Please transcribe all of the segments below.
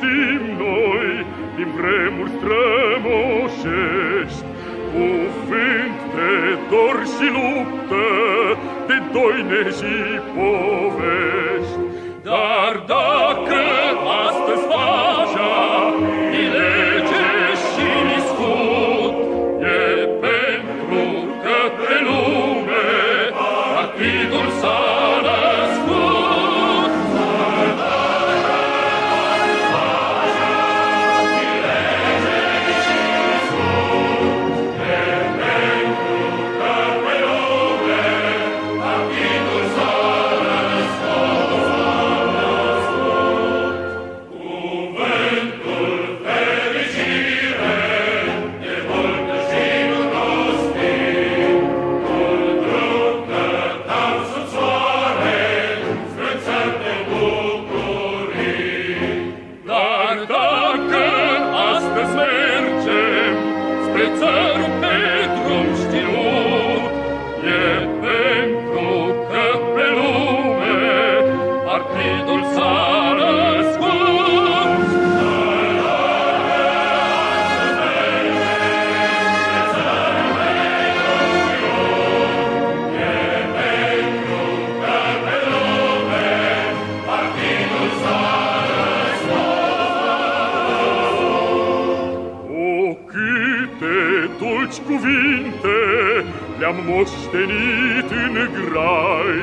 știm noi din vremuri strămoșești, cuvânt de dor și luptă, de doine și povești. Dar dacă astăzi pacea e lege și scut, e pentru că pe lume partidul s-a născut. Cuvinte le-am moștenit în grai,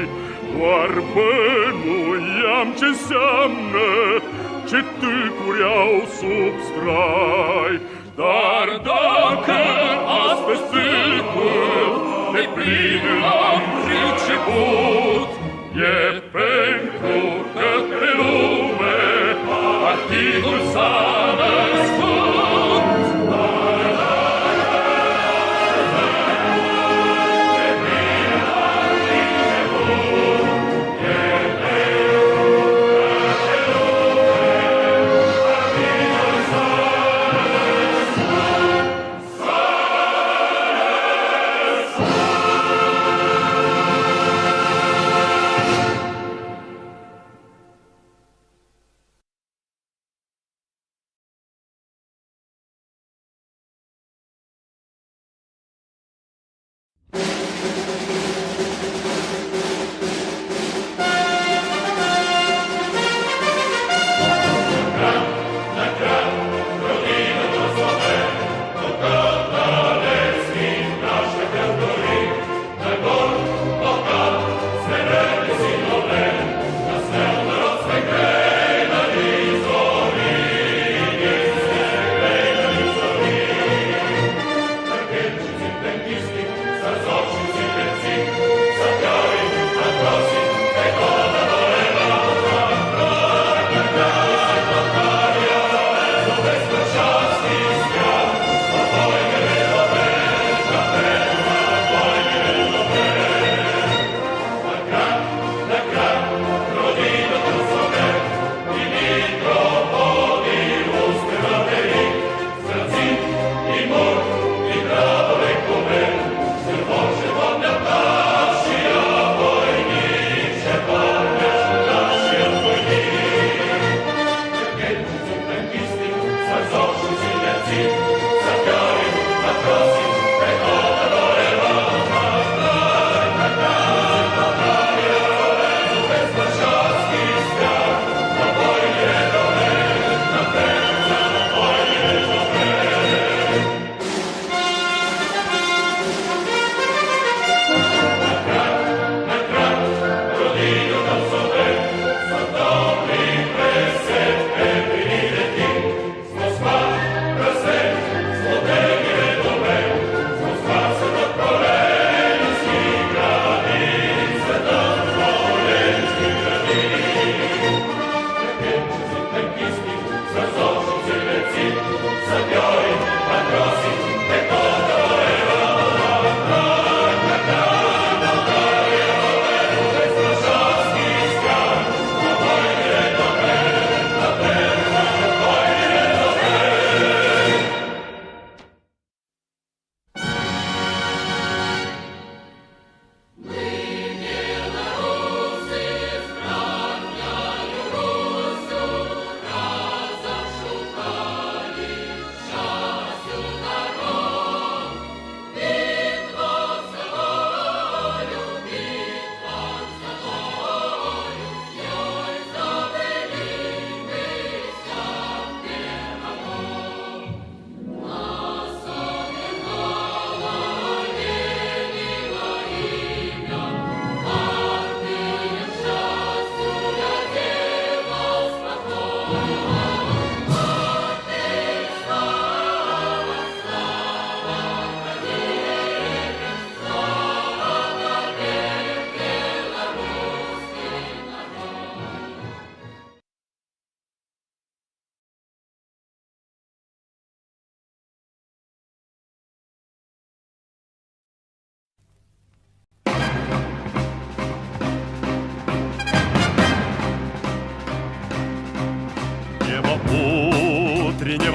doar bănuiam ce-nseamnă, ce tâlcuri au sub strai. Dar dacă astăzi tâlcul de plin l-am priceput, e pentru că pe lume partidul s-a născut.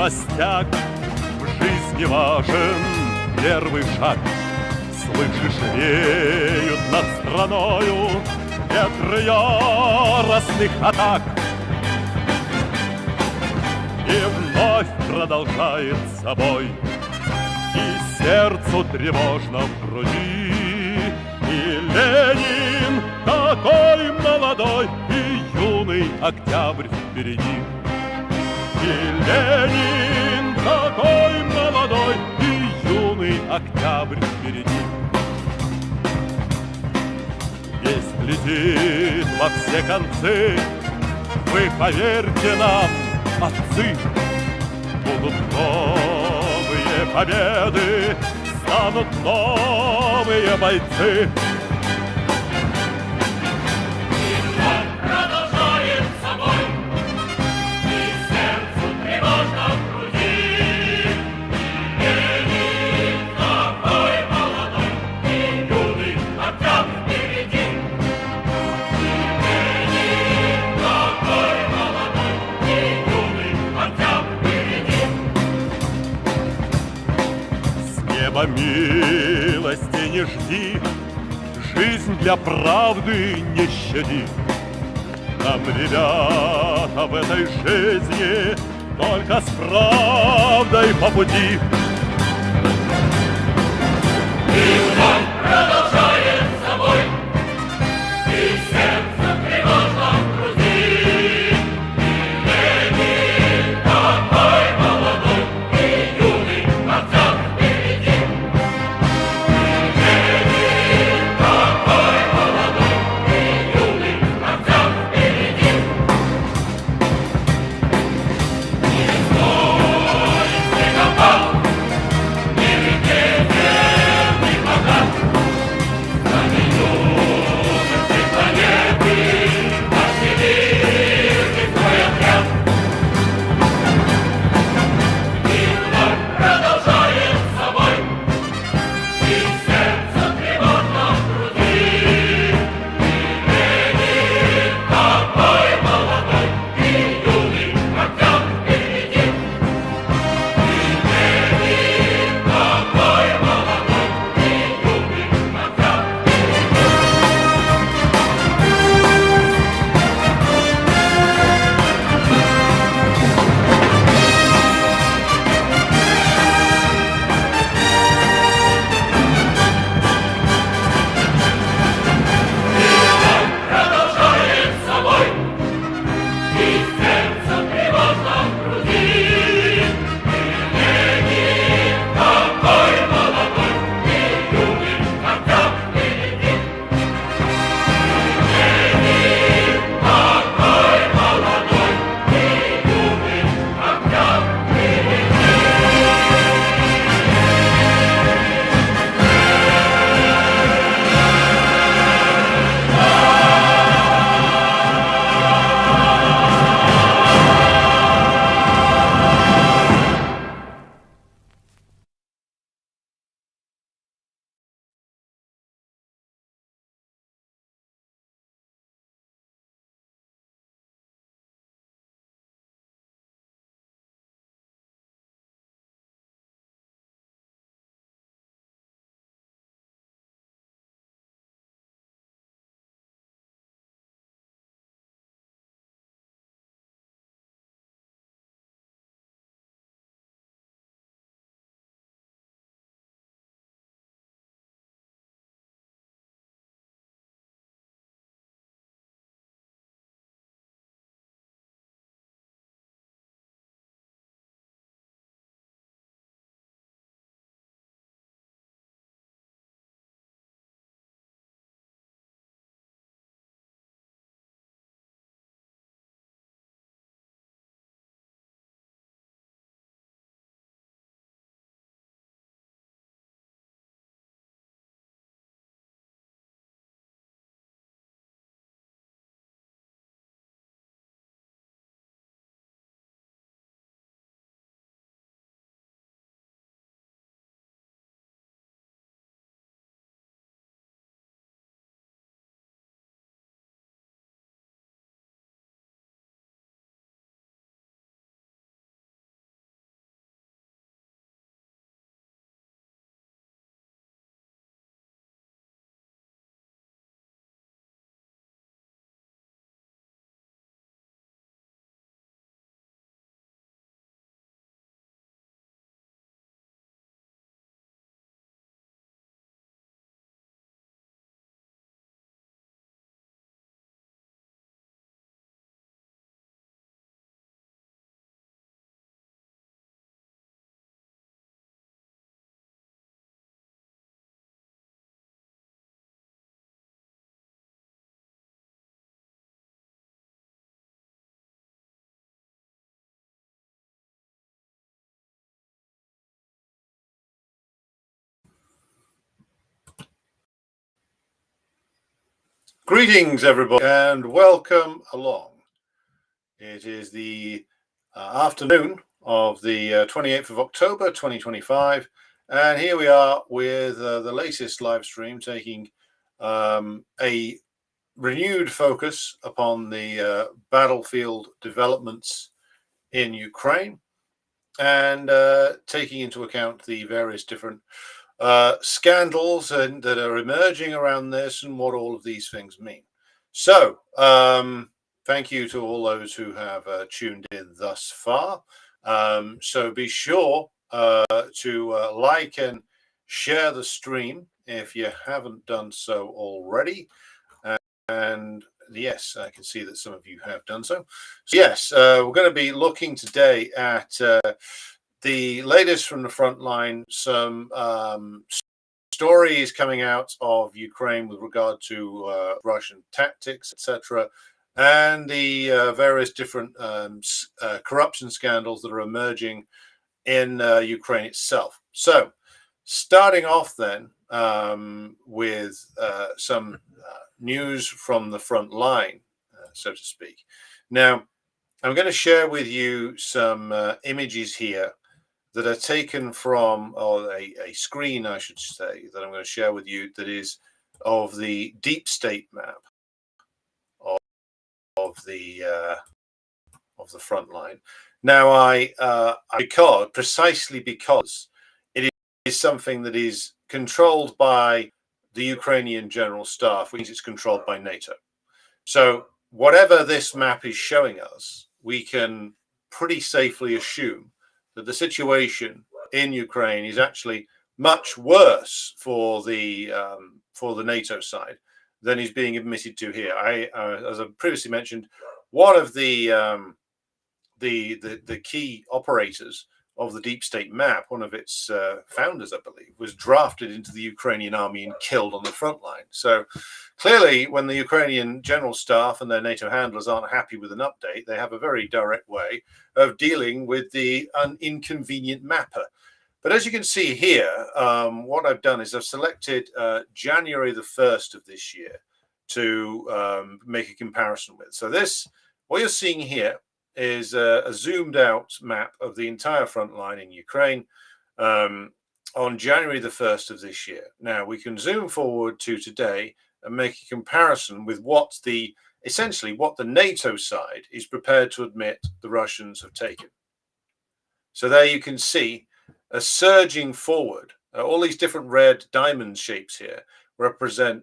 Холостяк, в жизни важен первый шаг. Слышишь, реют над страною ветры яростных атак. И вновь продолжается бой, и сердцу тревожно в груди. И Ленин такой молодой, и юный октябрь впереди. И Ленин такой молодой, и юный октябрь впереди. Весть летит во все концы, вы поверьте нам, отцы. Будут новые победы, станут новые бойцы. Милости не жди, жизнь для правды не щади. Нам, ребята, в этой жизни только с правдой по пути. И вновь продолжается бой, и сердце тревожно в груди. И Ленин такой молодой, и юный октябрь впереди. И Ленин такой молодой, и юный октябрь впереди. Не стой, снегопад, не летите, не пока. Greetings, everybody, and welcome along. It is the afternoon of the 28th of October 2025, and here we are with the latest live stream taking a renewed focus upon the battlefield developments in Ukraine and taking into account the various different scandals that are emerging around this and what all of these things mean. So, thank you to all those who have tuned in thus far. So be sure to like and share the stream if you haven't done so already. And yes, I can see that some of you have done so. So yes, we're going to be looking today at the latest from the front line, some stories coming out of Ukraine with regard to Russian tactics, etc., and the various different corruption scandals that are emerging in Ukraine itself. So, starting off then with some news from the front line, so to speak. Now, I'm going to share with you some images here that are taken from, or a screen, I should say, that I'm going to share with you that is of the deep state map of the front line. Now, precisely because it is something that is controlled by the Ukrainian General Staff, which means it's controlled by NATO. So whatever this map is showing us, we can pretty safely assume that the situation in Ukraine is actually much worse for the NATO side than is being admitted to here. As I previously mentioned, one of the key operators of the deep state map, one of its founders, I believe, was drafted into the Ukrainian army and killed on the front line. So clearly, when the Ukrainian general staff and their NATO handlers aren't happy with an update, they have a very direct way of dealing with the inconvenient mapper. But as you can see here, what I've done is I've selected January the 1st of this year to make a comparison with. So what you're seeing here is a zoomed out map of the entire front line in Ukraine on January the 1st of this year. Now we can zoom forward to today and make a comparison with essentially what the NATO side is prepared to admit the Russians have taken. So there you can see a surging forward. All these different red diamond shapes here represent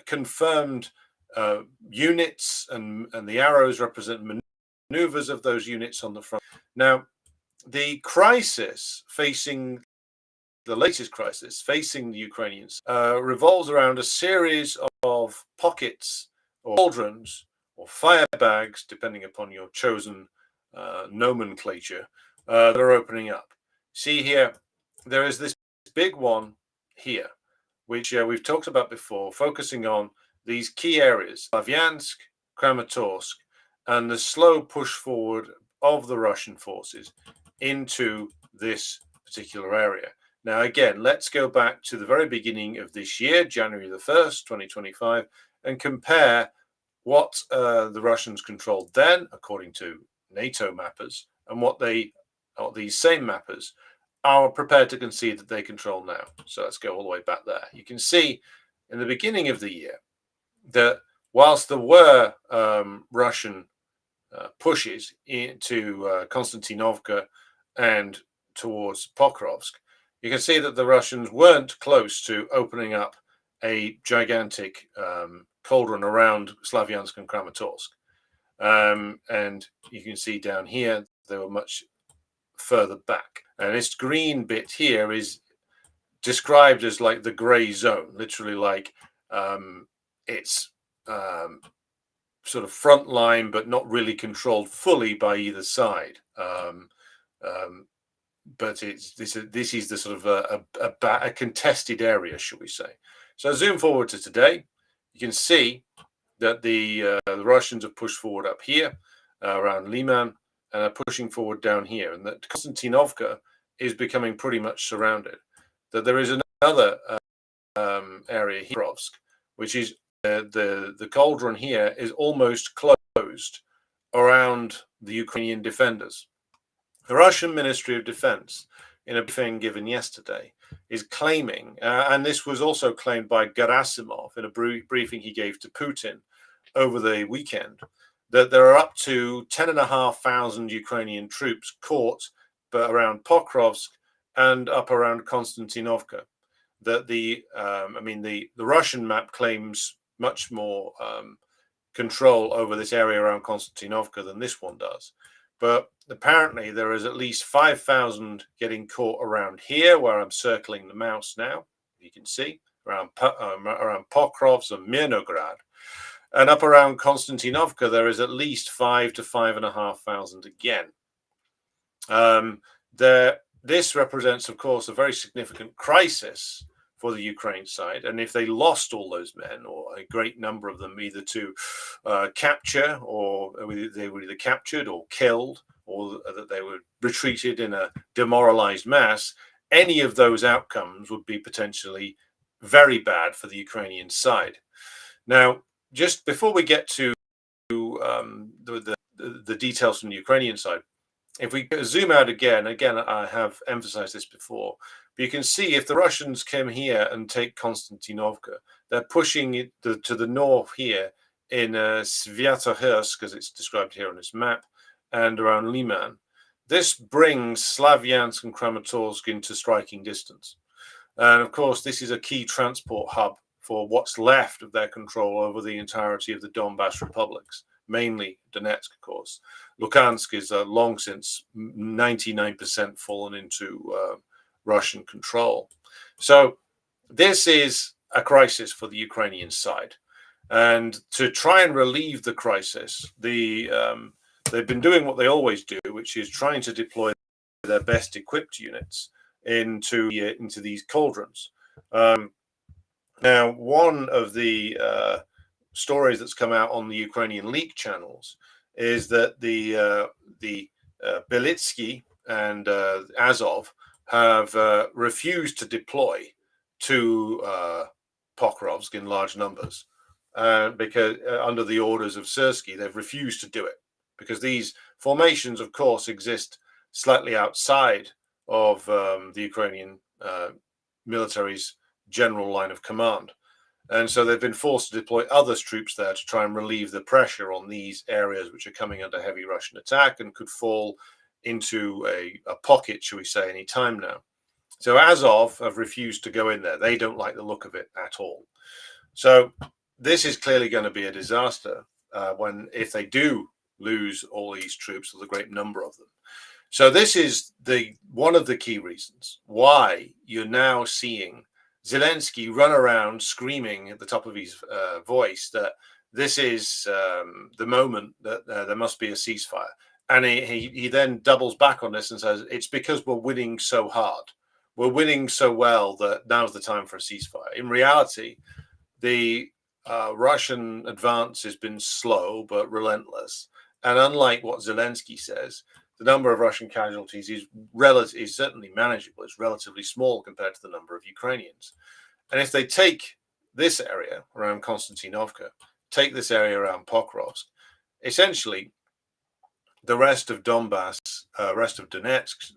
confirmed units, and the arrows represent maneuvers of those units on the front. Now, the latest crisis facing the Ukrainians revolves around a series of pockets or cauldrons or fire bags, depending upon your chosen nomenclature, that are opening up. See here, there is this big one here, which we've talked about before, focusing on these key areas, Slavyansk, Kramatorsk, and the slow push forward of the Russian forces into this particular area. Now, again, let's go back to the very beginning of this year, January the 1st, 2025, and compare what the Russians controlled then, according to NATO mappers, and what these same mappers are prepared to concede that they control now. So let's go all the way back there. You can see in the beginning of the year that whilst there were Russian pushes into Konstantinovka and towards Pokrovsk, you can see that the Russians weren't close to opening up a gigantic cauldron around Slavyansk and Kramatorsk. And you can see down here, they were much further back. And this green bit here is described as like the gray zone, literally like it's sort of front line, but not really controlled fully by either side. But this is the sort of a contested area, shall we say? So zoom forward to today, you can see that the Russians have pushed forward up here around Liman and are pushing forward down here, and that Konstantinovka is becoming pretty much surrounded. That there is another area here, which is the cauldron here is almost closed around the Ukrainian defenders. The Russian Ministry of Defense, in a briefing given yesterday, is claiming, and this was also claimed by Gerasimov in a briefing he gave to Putin over the weekend, that there are up to 10,500 Ukrainian troops caught around Pokrovsk and up around Konstantinovka. That the Russian map claims much more control over this area around Konstantinovka than this one does. But apparently there is at least 5,000 getting caught around here, where I'm circling the mouse now. You can see around Pokrovsk and Mirnograd. And up around Konstantinovka, there is at least 5,000 to 5,500 again. This represents, of course, a very significant crisis for the Ukraine side. And if they lost all those men, or a great number of them, either to capture, or they were either captured or killed, or that they were retreated in a demoralized mass, any of those outcomes would be potentially very bad for the Ukrainian side. Now, just before we get to the details from the Ukrainian side, if we zoom out again, I have emphasized this before, but you can see if the Russians come here and take Konstantinovka, they're pushing it to the north here in Sviatohirsk, as it's described here on this map, and around Liman. This brings Slavyansk and Kramatorsk into striking distance. And of course, this is a key transport hub for what's left of their control over the entirety of the Donbass republics, mainly Donetsk, of course. Luhansk is long since 99% fallen into Russian control. So this is a crisis for the Ukrainian side. And to try and relieve the crisis, they've been doing what they always do, which is trying to deploy their best equipped units into these cauldrons. Now, one of the stories that's come out on the Ukrainian leak channels is that the Belitsky and Azov have refused to deploy to Pokrovsk in large numbers, because under the orders of Syrskyi, they've refused to do it, because these formations, of course, exist slightly outside of the Ukrainian military's general line of command. And so they've been forced to deploy other troops there to try and relieve the pressure on these areas which are coming under heavy Russian attack and could fall into a pocket, shall we say, any time now. So Azov have refused to go in there. They don't like the look of it at all. So this is clearly going to be a disaster if they do lose all these troops, or the great number of them. So this is one of the key reasons why you're now seeing Zelensky run around screaming at the top of his voice that this is the moment that there must be a ceasefire. And he then doubles back on this and says, it's because we're winning so hard. We're winning so well that now's the time for a ceasefire. In reality, the Russian advance has been slow but relentless. And unlike what Zelensky says, the number of Russian casualties is certainly manageable. It's relatively small compared to the number of Ukrainians. And if they take this area around Konstantinovka, take this area around Pokrovsk, essentially the rest of Donbass, rest of Donetsk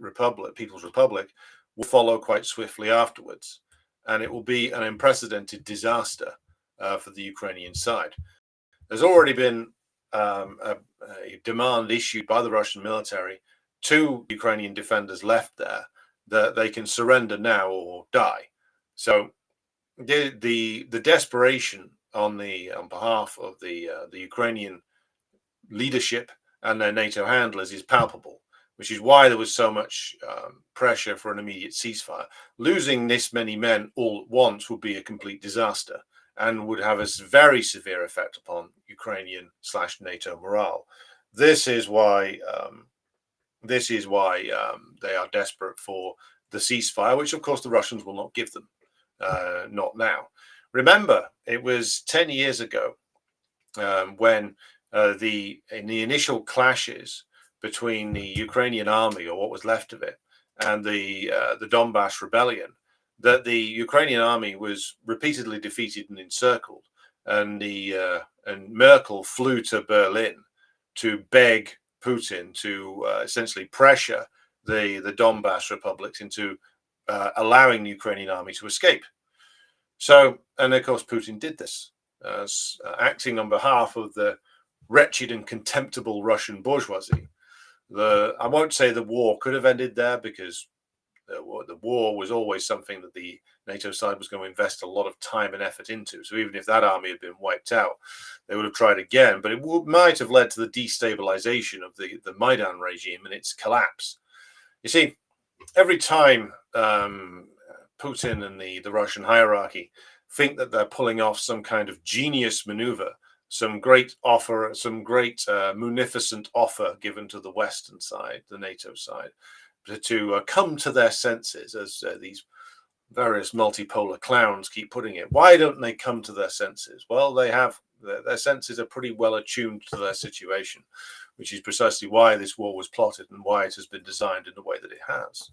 People's Republic, will follow quite swiftly afterwards. And it will be an unprecedented disaster for the Ukrainian side. There's already been a demand issued by the Russian military to Ukrainian defenders left there that they can surrender now or die. So the desperation on behalf of the Ukrainian leadership and their NATO handlers is palpable, which is why there was so much pressure for an immediate ceasefire. Losing this many men all at once would be a complete disaster and would have a very severe effect upon Ukrainian/NATO morale. This is why they are desperate for the ceasefire, which of course the Russians will not give them, not now. Remember, it was 10 years ago when in the initial clashes between the Ukrainian army, or what was left of it, and the Donbass rebellion, that the Ukrainian army was repeatedly defeated and encircled. and Merkel flew to Berlin to beg Putin to essentially pressure the Donbass republics into allowing the Ukrainian army to escape. So, and of course, Putin did this, acting on behalf of the wretched and contemptible Russian bourgeoisie. I won't say the war could have ended there, because the war was always something that the NATO side was going to invest a lot of time and effort into. So even if that army had been wiped out, they would have tried again. But it might have led to the destabilization of the Maidan regime and its collapse. You see, every time Putin and the Russian hierarchy think that they're pulling off some kind of genius maneuver, some great offer, some great munificent offer given to the Western side, the NATO side, to come to their senses, as these various multipolar clowns keep putting it. Why don't they come to their senses? Well, they have their senses are pretty well attuned to their situation, which is precisely why this war was plotted and why it has been designed in the way that it has.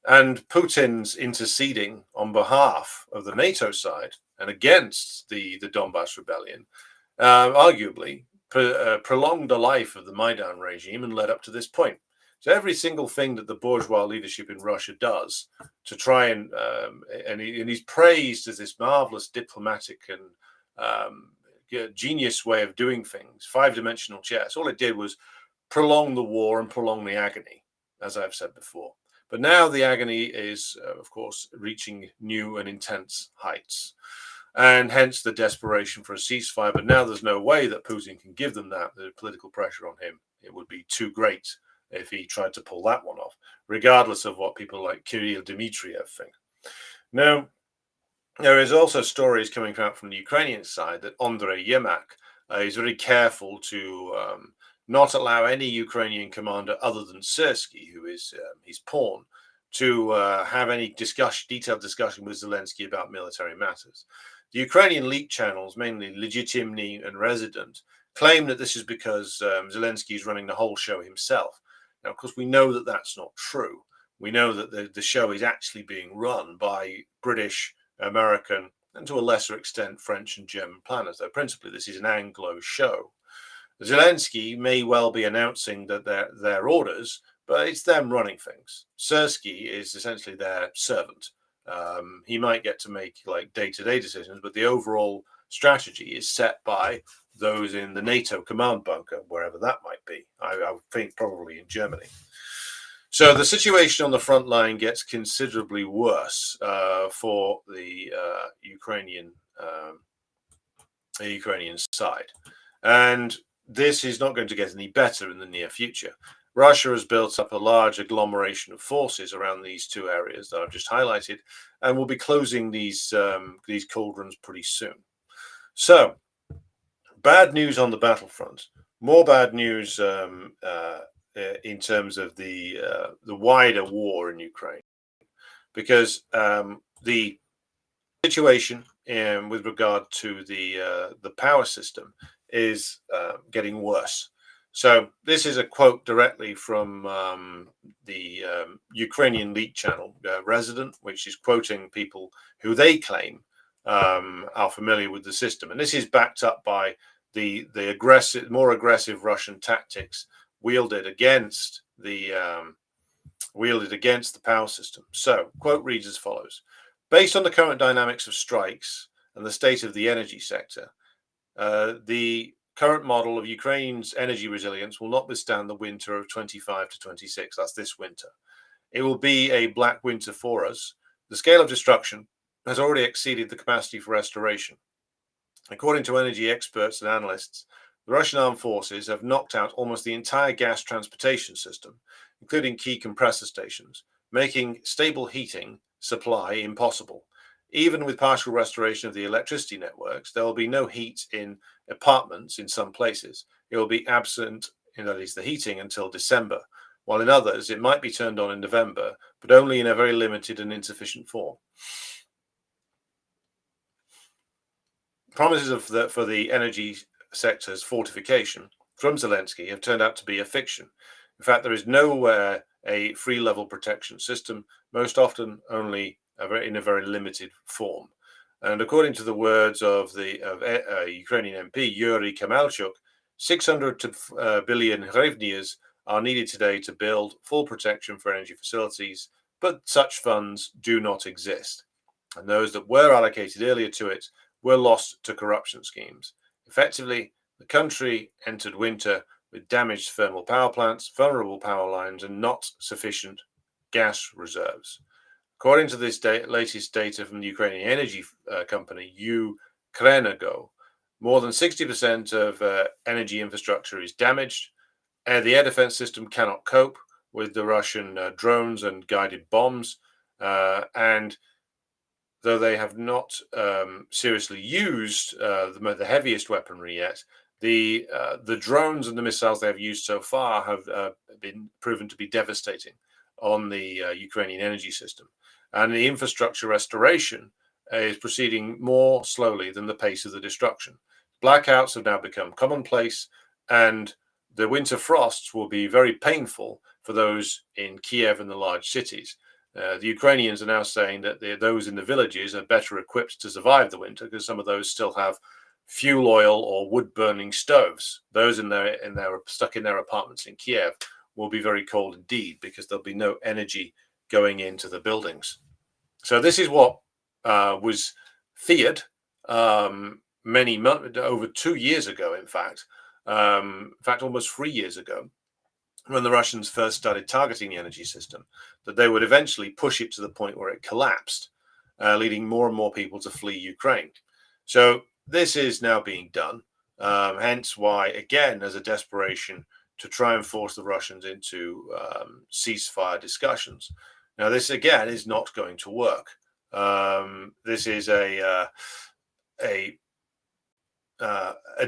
And Putin's interceding on behalf of the NATO side and against the Donbass rebellion arguably prolonged the life of the Maidan regime and led up to this point. So every single thing that the bourgeois leadership in Russia does to try and he's praised as this marvelous diplomatic and genius way of doing things, five-dimensional chess. All it did was prolong the war and prolong the agony, as I've said before. But now the agony is, of course, reaching new and intense heights, and hence the desperation for a ceasefire. But now there's no way that Putin can give them that. The political pressure on him, it would be too great if he tried to pull that one off, regardless of what people like Kirill Dmitriev think. Now, there is also stories coming out from the Ukrainian side that Andrei Yermak is very careful to not allow any Ukrainian commander other than Syrskyi, who is his pawn, to have any detailed discussion with Zelensky about military matters. The Ukrainian leak channels, mainly Legitimny and Resident, claim that this is because Zelensky is running the whole show himself. Now, of course, we know that that's not true. We know that the show is actually being run by British, American, and to a lesser extent, French and German planners, though principally this is an Anglo show. Zelensky may well be announcing that their orders, but it's them running things. Syrskyi is essentially their servant. He might get to make like day-to-day decisions, but the overall strategy is set by those in the NATO command bunker, wherever that might be. I think probably in Germany. So the situation on the front line gets considerably worse for the Ukrainian side, and this is not going to get any better in the near future. Russia has built up a large agglomeration of forces around these two areas that I've just highlighted, and will be closing these cauldrons pretty soon. So, bad news on the battlefront. More bad news in terms of the wider war in Ukraine, because the situation with regard to the power system is getting worse. So this is a quote directly from the Ukrainian leak channel Resident, which is quoting people who they claim are familiar with the system, and this is backed up by the more aggressive Russian tactics wielded against the power system. So, quote reads as follows: based on the current dynamics of strikes and the state of the energy sector, the current model of Ukraine's energy resilience will not withstand the winter of 25 to 26. That's this winter. It will be a black winter for us. The scale of destruction has already exceeded the capacity for restoration. According to energy experts and analysts, the Russian armed forces have knocked out almost the entire gas transportation system, including key compressor stations, making stable heating supply impossible. Even with partial restoration of the electricity networks, there will be no heat in apartments in some places. It will be absent, that is the heating, until December, while in others it might be turned on in November, but only in a very limited and insufficient form. Promises for the energy sector's fortification from Zelensky have turned out to be a fiction. In fact, there is nowhere a free level protection system, most often only in a very limited form. And according to the words of the Ukrainian MP Yuri Kamalchuk, 600 billion hryvnias are needed today to build full protection for energy facilities, but such funds do not exist. And those that were allocated earlier to it were lost to corruption schemes. Effectively, the country entered winter with damaged thermal power plants, vulnerable power lines, and not sufficient gas reserves. According to this latest data from the Ukrainian energy company, Ukrenergo, more than 60% of energy infrastructure is damaged. The air defense system cannot cope with the Russian drones and guided bombs. And though they have not seriously used the heaviest weaponry yet, the drones and the missiles they have used so far have been proven to be devastating on the Ukrainian energy system. And the infrastructure restoration is proceeding more slowly than the pace of the destruction. Blackouts have now become commonplace, and the winter frosts will be very painful for those in Kiev and the large cities. The Ukrainians are now saying that those in the villages are better equipped to survive the winter because some of those still have fuel oil or wood-burning stoves. Those stuck in their apartments in Kiev will be very cold indeed because there'll be no energy going into the buildings. So this is what was feared over 2 years ago, in fact, almost 3 years ago, when the Russians first started targeting the energy system, that they would eventually push it to the point where it collapsed, leading more and more people to flee Ukraine. So this is now being done, hence why, again, there's a desperation to try and force the Russians into ceasefire discussions. Now, this again is not going to work. This is a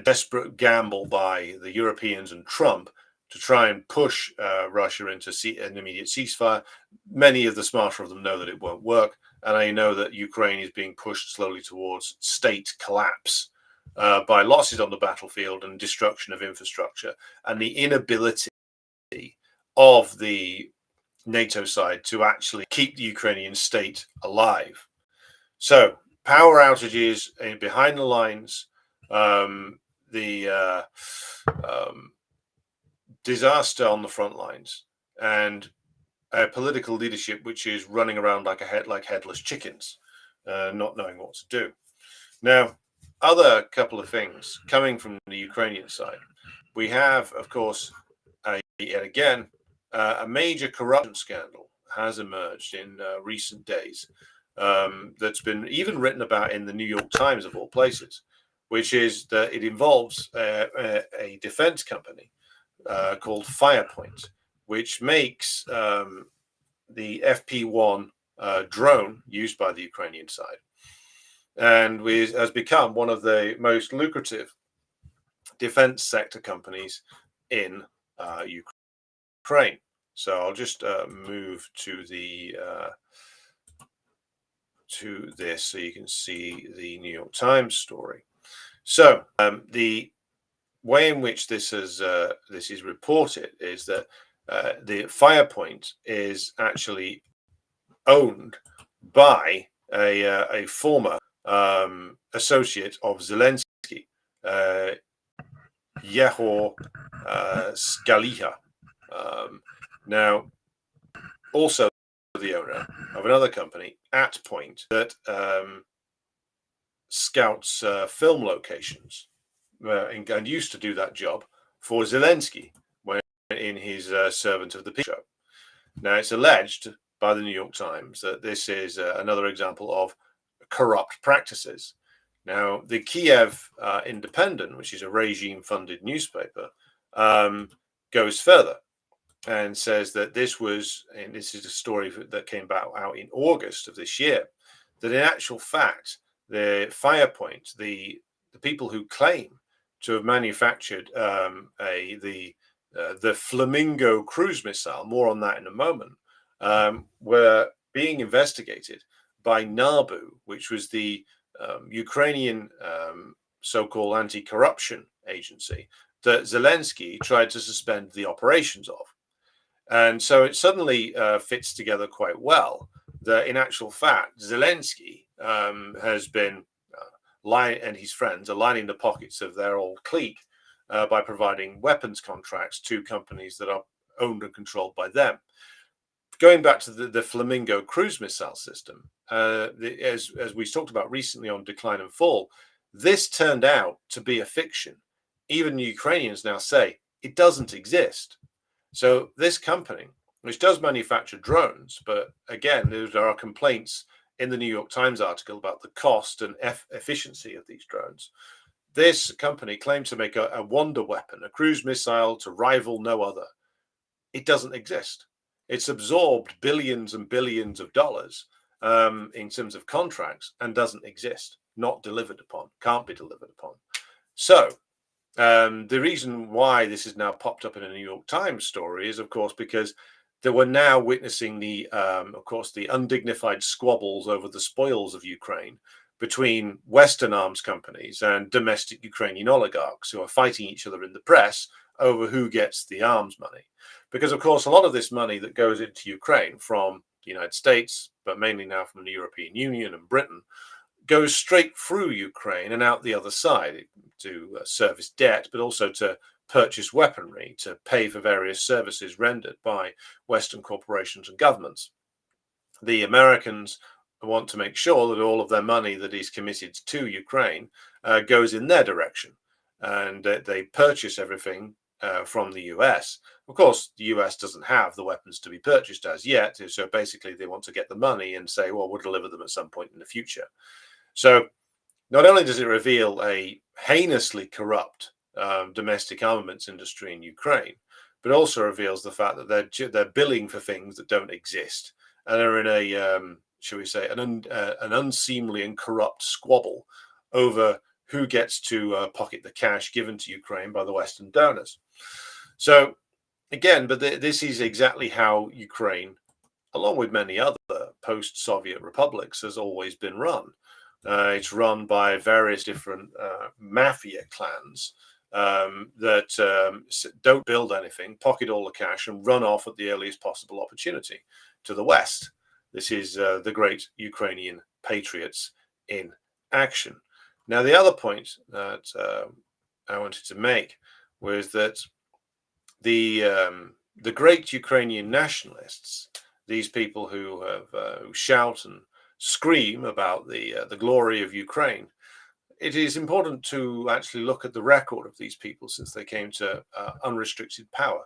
desperate gamble by the Europeans and Trump to try and push Russia into an immediate ceasefire. Many of the smarter of them know that it won't work, and I know that Ukraine is being pushed slowly towards state collapse by losses on the battlefield and destruction of infrastructure, and the inability of the NATO side to actually keep the Ukrainian state alive. So power outages behind the lines, the disaster on the front lines, and a political leadership which is running around like headless chickens, not knowing what to do. Now, other couple of things coming from the Ukrainian side. We have, of course, yet again, a major corruption scandal has emerged in recent days that's been even written about in the New York Times, of all places, which is that it involves a defense company called Firepoint, which makes the FP1 drone used by the Ukrainian side, and has become one of the most lucrative defense sector companies in Ukraine. So I'll just move to this so you can see the New York Times story. So the way in which this is reported is that the Firepoint is actually owned by a former associate of Zelensky, Yehor Skaliha. Now, also the owner of another company, At Point, that scouts film locations and used to do that job for Zelensky when in his Servant of the People show. Now, it's alleged by the New York Times that this is another example of corrupt practices. Now, the Kiev Independent, which is a regime-funded newspaper, goes further and says that this is a story that came out in August of this year, that in actual fact, the Firepoint, the people who claim to have manufactured the Flamingo cruise missile, more on that in a moment, were being investigated by NABU, which was the Ukrainian so-called anti-corruption agency that Zelensky tried to suspend the operations of. And so it suddenly fits together quite well that in actual fact, Zelensky has been and his friends are lining the pockets of their old clique by providing weapons contracts to companies that are owned and controlled by them. Going back to the Flamingo cruise missile system, as we talked about recently on Decline and Fall, this turned out to be a fiction. Even Ukrainians now say it doesn't exist. So this company, which does manufacture drones, but again, there are complaints in the New York Times article about the cost and efficiency of these drones. This company claimed to make a wonder weapon, a cruise missile to rival no other. It doesn't exist. It's absorbed billions and billions of dollars in terms of contracts and doesn't exist, not delivered upon, can't be delivered upon. So the reason why this is now popped up in a New York Times story is, of course, because they were now witnessing the, of course, the undignified squabbles over the spoils of Ukraine between Western arms companies and domestic Ukrainian oligarchs who are fighting each other in the press over who gets the arms money. Because, of course, a lot of this money that goes into Ukraine from the United States, but mainly now from the European Union and Britain, goes straight through Ukraine and out the other side to service debt, but also to purchase weaponry, to pay for various services rendered by Western corporations and governments. The Americans want to make sure that all of their money that is committed to Ukraine goes in their direction, and they purchase everything from the US. Of course, the US doesn't have the weapons to be purchased as yet, so basically they want to get the money and say, well, we'll deliver them at some point in the future. So not only does it reveal a heinously corrupt domestic armaments industry in Ukraine, but also reveals the fact that they're billing for things that don't exist and are in a, shall we say, an unseemly and corrupt squabble over who gets to pocket the cash given to Ukraine by the Western donors. So again, but this is exactly how Ukraine, along with many other post-Soviet republics, has always been run. It's run by various different mafia clans that don't build anything, pocket all the cash, and run off at the earliest possible opportunity to the West. This is the great Ukrainian patriots in action. Now, the other point that I wanted to make was that the great Ukrainian nationalists, these people who have who shout and scream about the glory of Ukraine, it is important to actually look at the record of these people since they came to unrestricted power.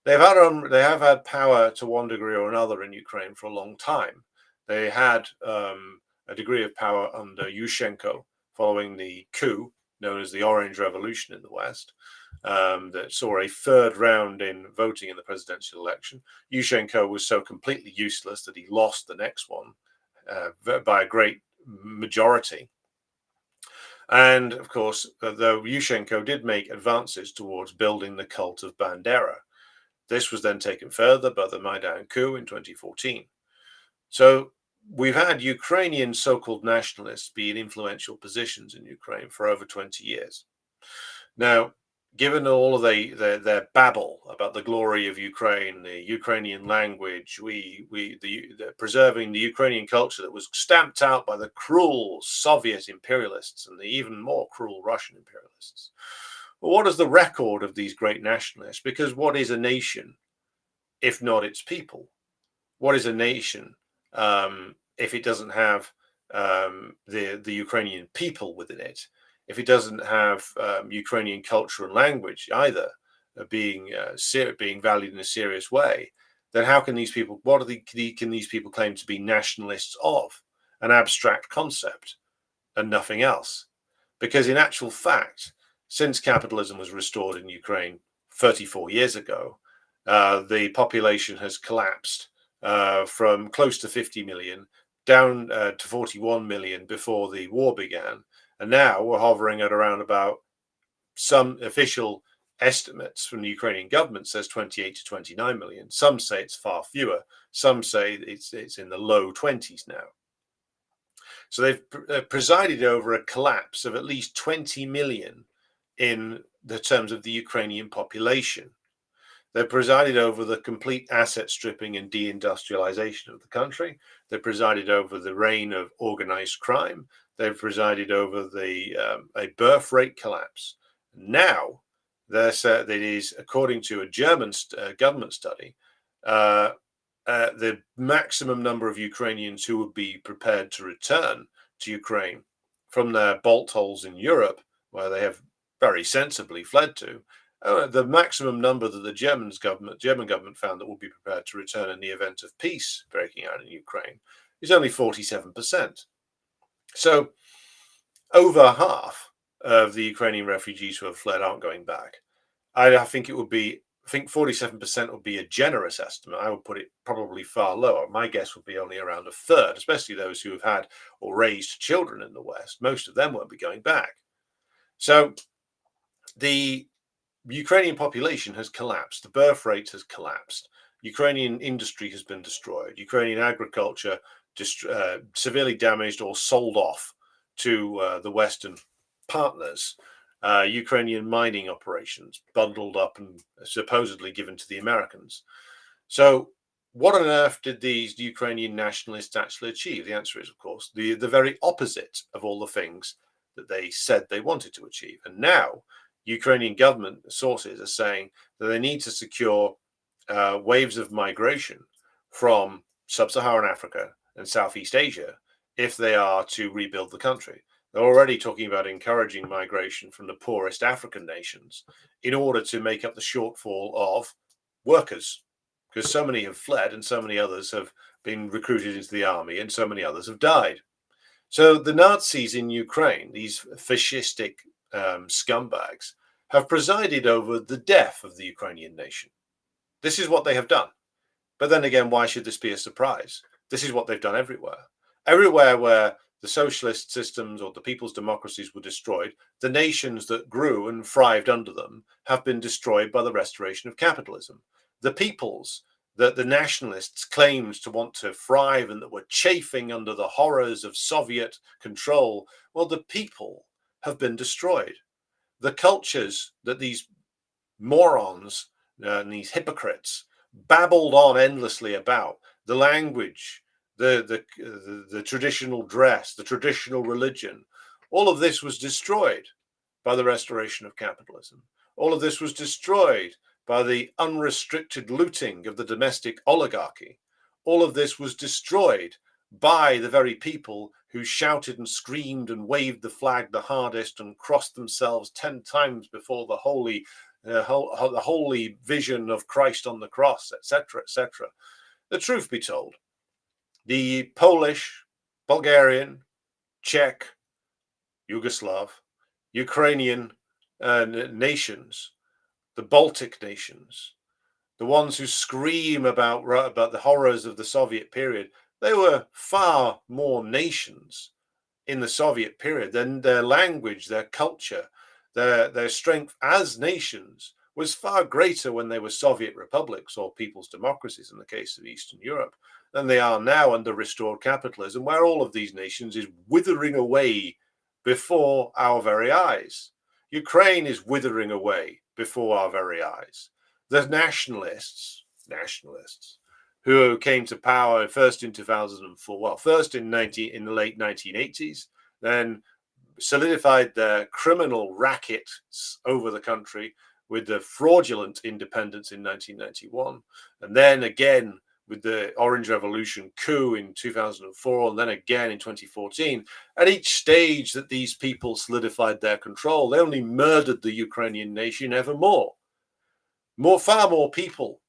They have had power to one degree or another in Ukraine for a long time. They had a degree of power under Yushchenko following the coup known as the Orange Revolution in the West, that saw a third round in voting in the presidential election. Yushchenko was so completely useless that he lost the next one by a great majority. And of course, though Yushchenko did make advances towards building the cult of Bandera, this was then taken further by the Maidan coup in 2014. So we've had Ukrainian so-called nationalists be in influential positions in Ukraine for over 20 years. Now, given all of their babble about the glory of Ukraine, the Ukrainian language, preserving the Ukrainian culture that was stamped out by the cruel Soviet imperialists and the even more cruel Russian imperialists. Well, what is the record of these great nationalists? Because what is a nation if not its people? What is a nation if it doesn't have the Ukrainian people within it? If it doesn't have Ukrainian culture and language either being valued in a serious way, then how can these people? Can these people claim to be nationalists of? An abstract concept and nothing else? Because in actual fact, since capitalism was restored in Ukraine 34 years ago, the population has collapsed from close to 50 million down to 41 million before the war began. And now we're hovering at around about, some official estimates from the Ukrainian government says 28 to 29 million. Some say it's far fewer. Some say it's in the low 20s now. So they've presided over a collapse of at least 20 million in the terms of the Ukrainian population. They've presided over the complete asset stripping and deindustrialization of the country. They've presided over the reign of organized crime. They've presided over a birth rate collapse. Now, that is, according to a German government study, the maximum number of Ukrainians who would be prepared to return to Ukraine from their bolt holes in Europe, where they have very sensibly fled to, the maximum number that the German government found that would be prepared to return in the event of peace breaking out in Ukraine is only 47%. So over half of the Ukrainian refugees who have fled aren't going back. I think 47% would be a generous estimate. I would put it probably far lower. My guess would be only around a third, especially those who have had or raised children in the West. Most of them won't be going back. So the Ukrainian population has collapsed. The birth rate has collapsed. Ukrainian industry has been destroyed. Ukrainian agriculture severely damaged or sold off to the Western partners. Ukrainian mining operations bundled up and supposedly given to the Americans. So what on earth did these Ukrainian nationalists actually achieve? The answer is, of course, the very opposite of all the things that they said they wanted to achieve. And now Ukrainian government sources are saying that they need to secure waves of migration from sub-Saharan Africa and Southeast Asia if they are to rebuild the country. They're already talking about encouraging migration from the poorest African nations in order to make up the shortfall of workers, because so many have fled and so many others have been recruited into the army and so many others have died. So the Nazis in Ukraine, these fascistic scumbags, have presided over the death of the Ukrainian nation. This is what they have done. But then again, why should this be a surprise? This is what they've done everywhere. Everywhere where the socialist systems or the people's democracies were destroyed, the nations that grew and thrived under them have been destroyed by the restoration of capitalism. The peoples that the nationalists claimed to want to thrive and that were chafing under the horrors of Soviet control, well, the people have been destroyed. The cultures that these morons and these hypocrites babbled on endlessly about, the language, the traditional dress, the traditional religion, all of this was destroyed by the restoration of capitalism. All of this was destroyed by the unrestricted looting of the domestic oligarchy. All of this was destroyed by the very people who shouted and screamed and waved the flag the hardest and crossed themselves 10 times before the holy vision of Christ on the cross, etc., etc. The truth be told, the Polish, Bulgarian, Czech, Yugoslav, Ukrainian nations, the Baltic nations, the ones who scream about the horrors of the Soviet period, they were far more nations in the Soviet period than their language, their culture, their strength as nations was far greater when they were Soviet republics or people's democracies in the case of Eastern Europe than they are now under restored capitalism, where all of these nations is withering away before our very eyes. Ukraine is withering away before our very eyes. The nationalists who came to power first in 2004, well, first in the late 1980s, then solidified their criminal rackets over the country with the fraudulent independence in 1991, and then again with the Orange Revolution coup in 2004, and then again in 2014. At each stage that these people solidified their control, they only murdered the Ukrainian nation ever more. Far more people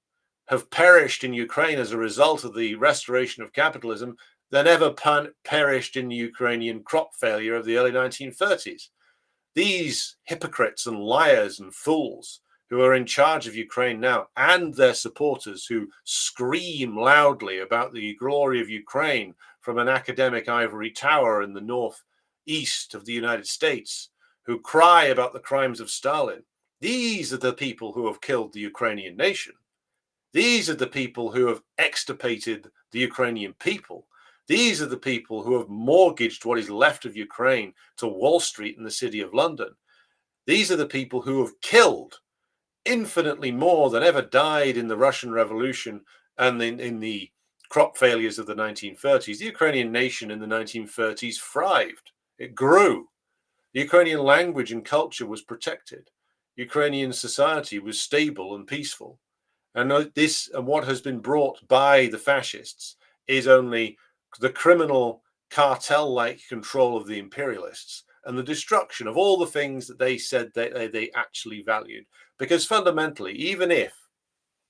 have perished in Ukraine as a result of the restoration of capitalism than ever perished in the Ukrainian crop failure of the early 1930s. These hypocrites and liars and fools who are in charge of Ukraine now, and their supporters who scream loudly about the glory of Ukraine from an academic ivory tower in the northeast of the United States, who cry about the crimes of Stalin, these are the people who have killed the Ukrainian nation. These are the people who have extirpated the Ukrainian people. These are the people who have mortgaged what is left of Ukraine to Wall Street and the City of London. These are the people who have killed infinitely more than ever died in the Russian Revolution and in the crop failures of the 1930s, the Ukrainian nation in the 1930s thrived. It grew. The Ukrainian language and culture was protected. Ukrainian society was stable and peaceful. And what has been brought by the fascists is only the criminal cartel-like control of the imperialists and the destruction of all the things that they said they actually valued. Because fundamentally, even if,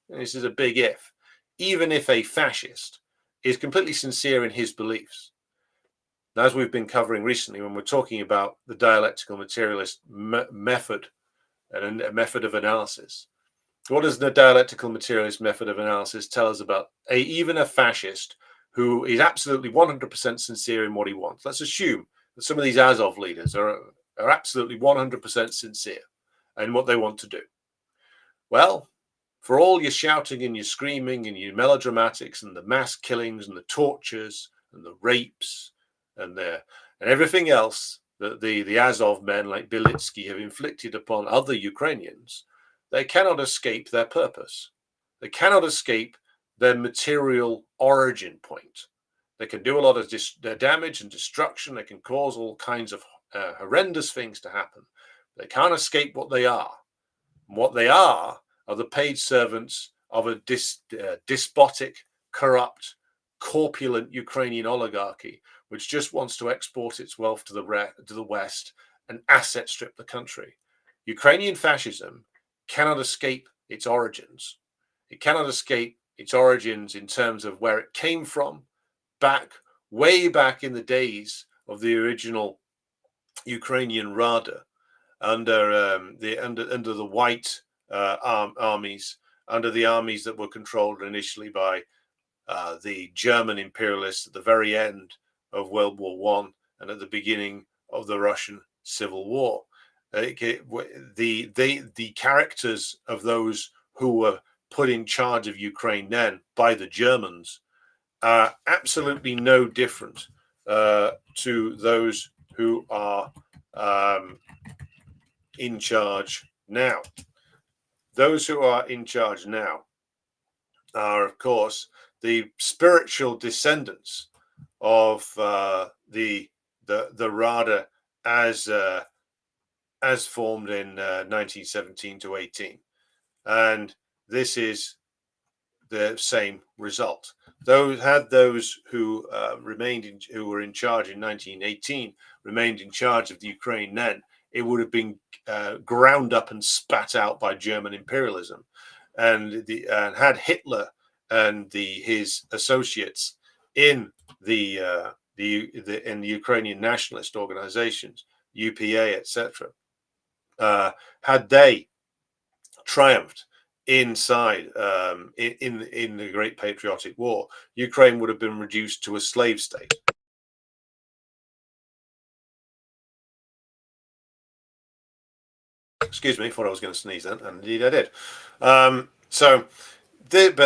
and this is a big if, even if a fascist is completely sincere in his beliefs, as we've been covering recently when we're talking about the dialectical materialist method and a method of analysis, what does the dialectical materialist method of analysis tell us about even a fascist who is absolutely 100% sincere in what he wants? Let's assume that some of these Azov leaders are absolutely 100% sincere in what they want to do. Well, for all your shouting and your screaming and your melodramatics and the mass killings and the tortures and the rapes and everything else that the Azov men like Belitsky have inflicted upon other Ukrainians, they cannot escape their purpose. They cannot escape their material origin point. They can do a lot of damage and destruction. They can cause all kinds of horrendous things to happen. They can't escape what they are. And what they are the paid servants of a despotic, corrupt, corpulent Ukrainian oligarchy, which just wants to export its wealth to the West and asset strip the country. Ukrainian fascism cannot escape its origins. It cannot escape its origins in terms of where it came from, way back in the days of the original Ukrainian Rada, under the white armies, under the armies that were controlled initially by the German imperialists at the very end of World War One and at the beginning of the Russian Civil War. The characters of those who were put in charge of Ukraine then by the Germans are absolutely no different to those who are in charge now. Those who are in charge now are, of course, the spiritual descendants of the Rada as formed in 1917 to 18, and this is the same result. Those who were in charge in 1918 remained in charge of the Ukraine then, it would have been ground up and spat out by German imperialism, and had Hitler and his associates in the Ukrainian nationalist organizations, UPA, etc., had they triumphed inside in the Great Patriotic War, Ukraine would have been reduced to a slave state. Excuse me, thought I was going to sneeze then, and indeed I did. But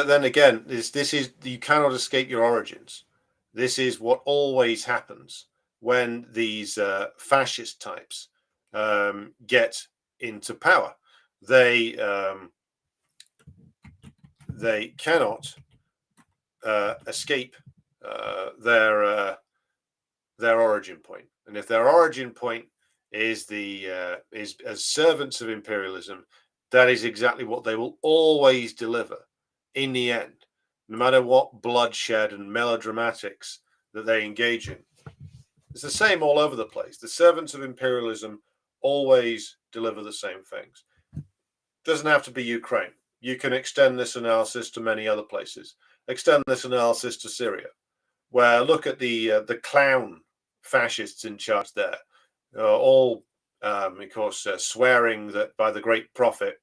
then again, this is, you cannot escape your origins. This is what always happens when these fascist types get into power. They cannot escape their origin point, and if their origin point is is as servants of imperialism, that is exactly what they will always deliver in the end, no matter what bloodshed and melodramatics that they engage in. It's the same all over the place. The servants of imperialism always deliver the same things. Doesn't have to be Ukraine. You can extend this analysis to many other places. Extend this analysis to Syria, where look at the clown fascists in charge there, all of course swearing that by the great prophet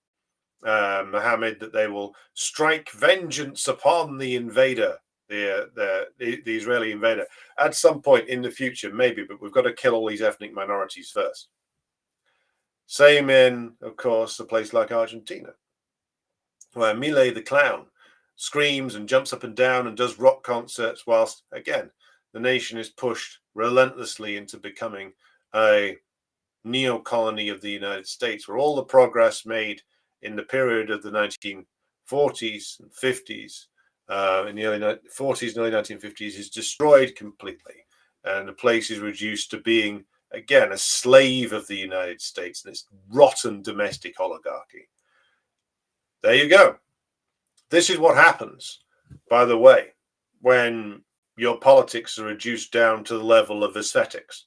Muhammad that they will strike vengeance upon the invader, the Israeli invader, at some point in the future, maybe, but we've got to kill all these ethnic minorities first. Same in, of course, a place like Argentina, where Milei the clown screams and jumps up and down and does rock concerts, whilst, again, the nation is pushed relentlessly into becoming a neo-colony of the United States, where all the progress made in the period of the 1940s and 50s, in the early 40s and early 1950s, is destroyed completely. And the place is reduced to being, again, a slave of the United States and its rotten domestic oligarchy. There you go. This is what happens, by the way, when your politics are reduced down to the level of aesthetics.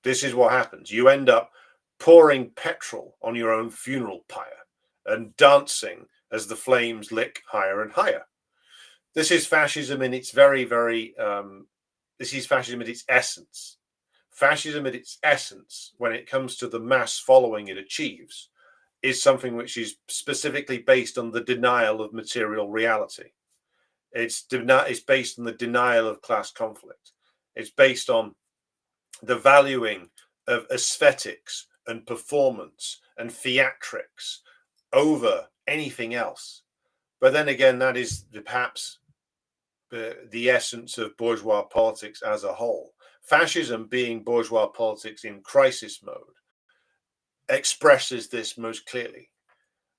This is what happens. You end up pouring petrol on your own funeral pyre and dancing as the flames lick higher and higher. This is fascism in its this is fascism at its essence. Fascism at its essence, when it comes to the mass following it achieves, is something which is specifically based on the denial of material reality. It's based on the denial of class conflict. It's based on the valuing of aesthetics and performance and theatrics over anything else. But then again, that is perhaps the essence of bourgeois politics as a whole. Fascism, being bourgeois politics in crisis mode, expresses this most clearly.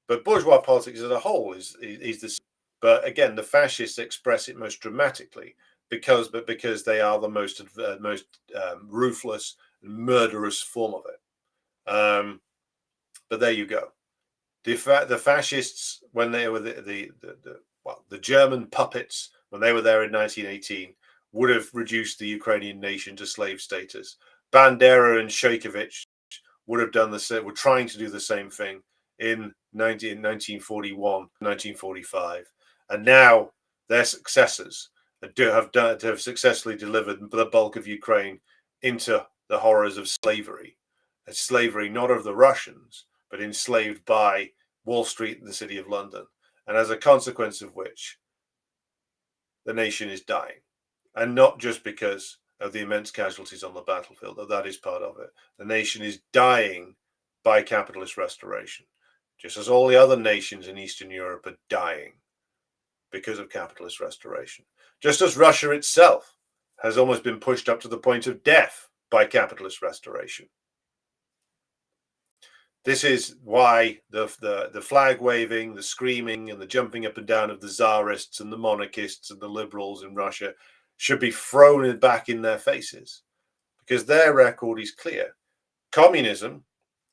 But bourgeois politics as a whole is this. But again, the fascists express it most dramatically because they are the most ruthless, murderous form of it. But there you go. The fascists, when they were the German puppets, when they were there in 1918, would have reduced the Ukrainian nation to slave status. Bandera and Sheikhovich would have done the same. Were trying to do the same thing in 1941, 1945, and now their successors have successfully delivered the bulk of Ukraine into the horrors of slavery. It's slavery not of the Russians, but enslaved by Wall Street and the City of London, and as a consequence of which, the nation is dying, and not just because of the immense casualties on the battlefield, though that is part of it. The nation is dying by capitalist restoration, just as all the other nations in Eastern Europe are dying because of capitalist restoration. Just as Russia itself has almost been pushed up to the point of death by capitalist restoration. This is why the flag waving, the screaming, and the jumping up and down of the czarists and the monarchists and the liberals in Russia should be thrown back in their faces, because their record is clear. Communism,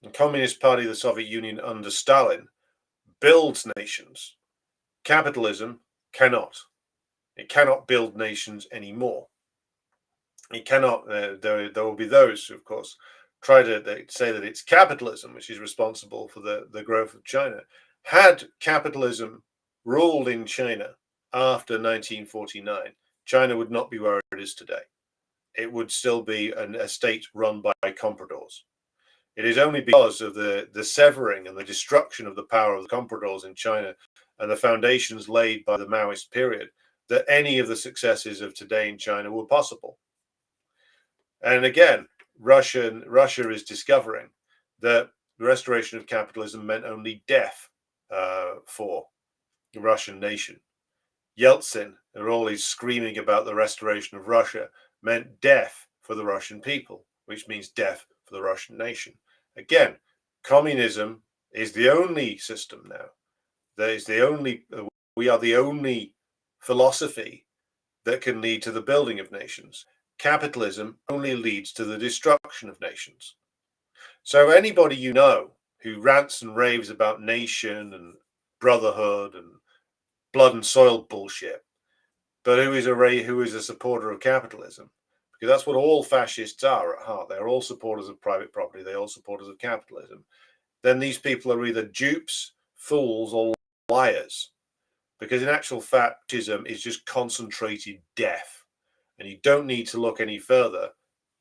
the Communist Party of the Soviet Union under Stalin, builds nations. Capitalism cannot. It cannot build nations anymore. It cannot. There will be those who, of course, try to say that it's capitalism which is responsible for the growth of China. Had capitalism ruled in China after 1949, China would not be where it is today. It would still be a state run by compradors. It is only because of the severing and the destruction of the power of the compradors in China and the foundations laid by the Maoist period that any of the successes of today in China were possible. And again, Russia is discovering that the restoration of capitalism meant only death for the Russian nation. Yeltsin, they're always screaming about the restoration of Russia, meant death for the Russian people, which means death for the Russian nation. Again, communism is the only system now. We are the only philosophy that can lead to the building of nations. Capitalism only leads to the destruction of nations. So anybody you know who rants and raves about nation and brotherhood and blood and soil bullshit, but who is a supporter of capitalism, because that's what all fascists are at heart. They're all supporters of private property. They're all supporters of capitalism. Then these people are either dupes, fools, or liars, because in actual fact, fascism is just concentrated death. And you don't need to look any further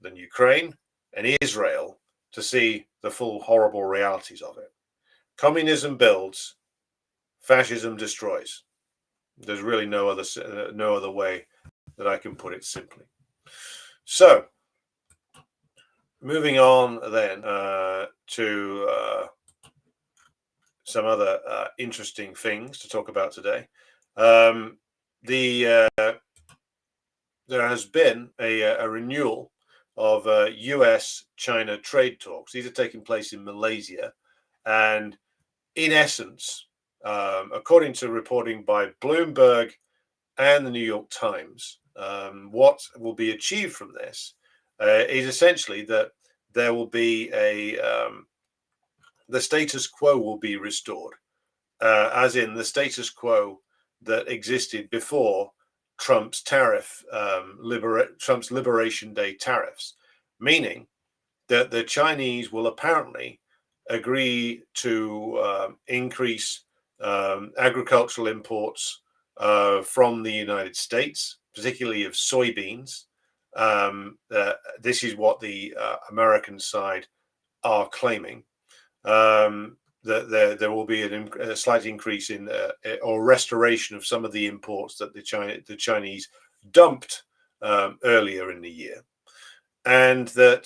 than Ukraine and Israel to see the full horrible realities of it. Communism builds, fascism destroys. There's really no other way that I can put it simply. So, moving on then to some other interesting things to talk about today. There has been a renewal of US-China trade talks. These are taking place in Malaysia, and in essence, according to reporting by Bloomberg and the New York Times, what will be achieved from this is essentially that there will be the status quo will be restored, as in the status quo that existed before Trump's Trump's Liberation Day tariffs, meaning that the Chinese will apparently agree to increase agricultural imports from the United States, particularly of soybeans. This is what the American side are claiming. That there will be a slight increase in or restoration of some of the imports that the Chinese dumped earlier in the year, and that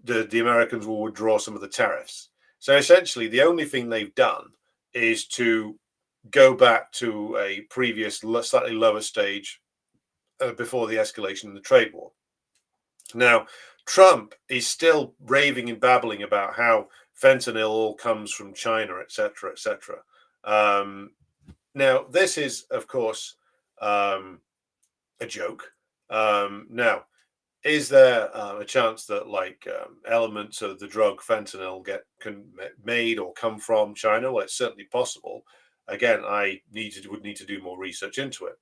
the Americans will withdraw some of the tariffs. So essentially, the only thing they've done is to go back to a previous slightly lower stage before the escalation in the trade war. Now, Trump is still raving and babbling about how fentanyl all comes from China, etc., etc. Now, this is, of course, a joke. Now, is there a chance that elements of the drug fentanyl can made or come from China? Well, it's certainly possible. Again, would need to do more research into it.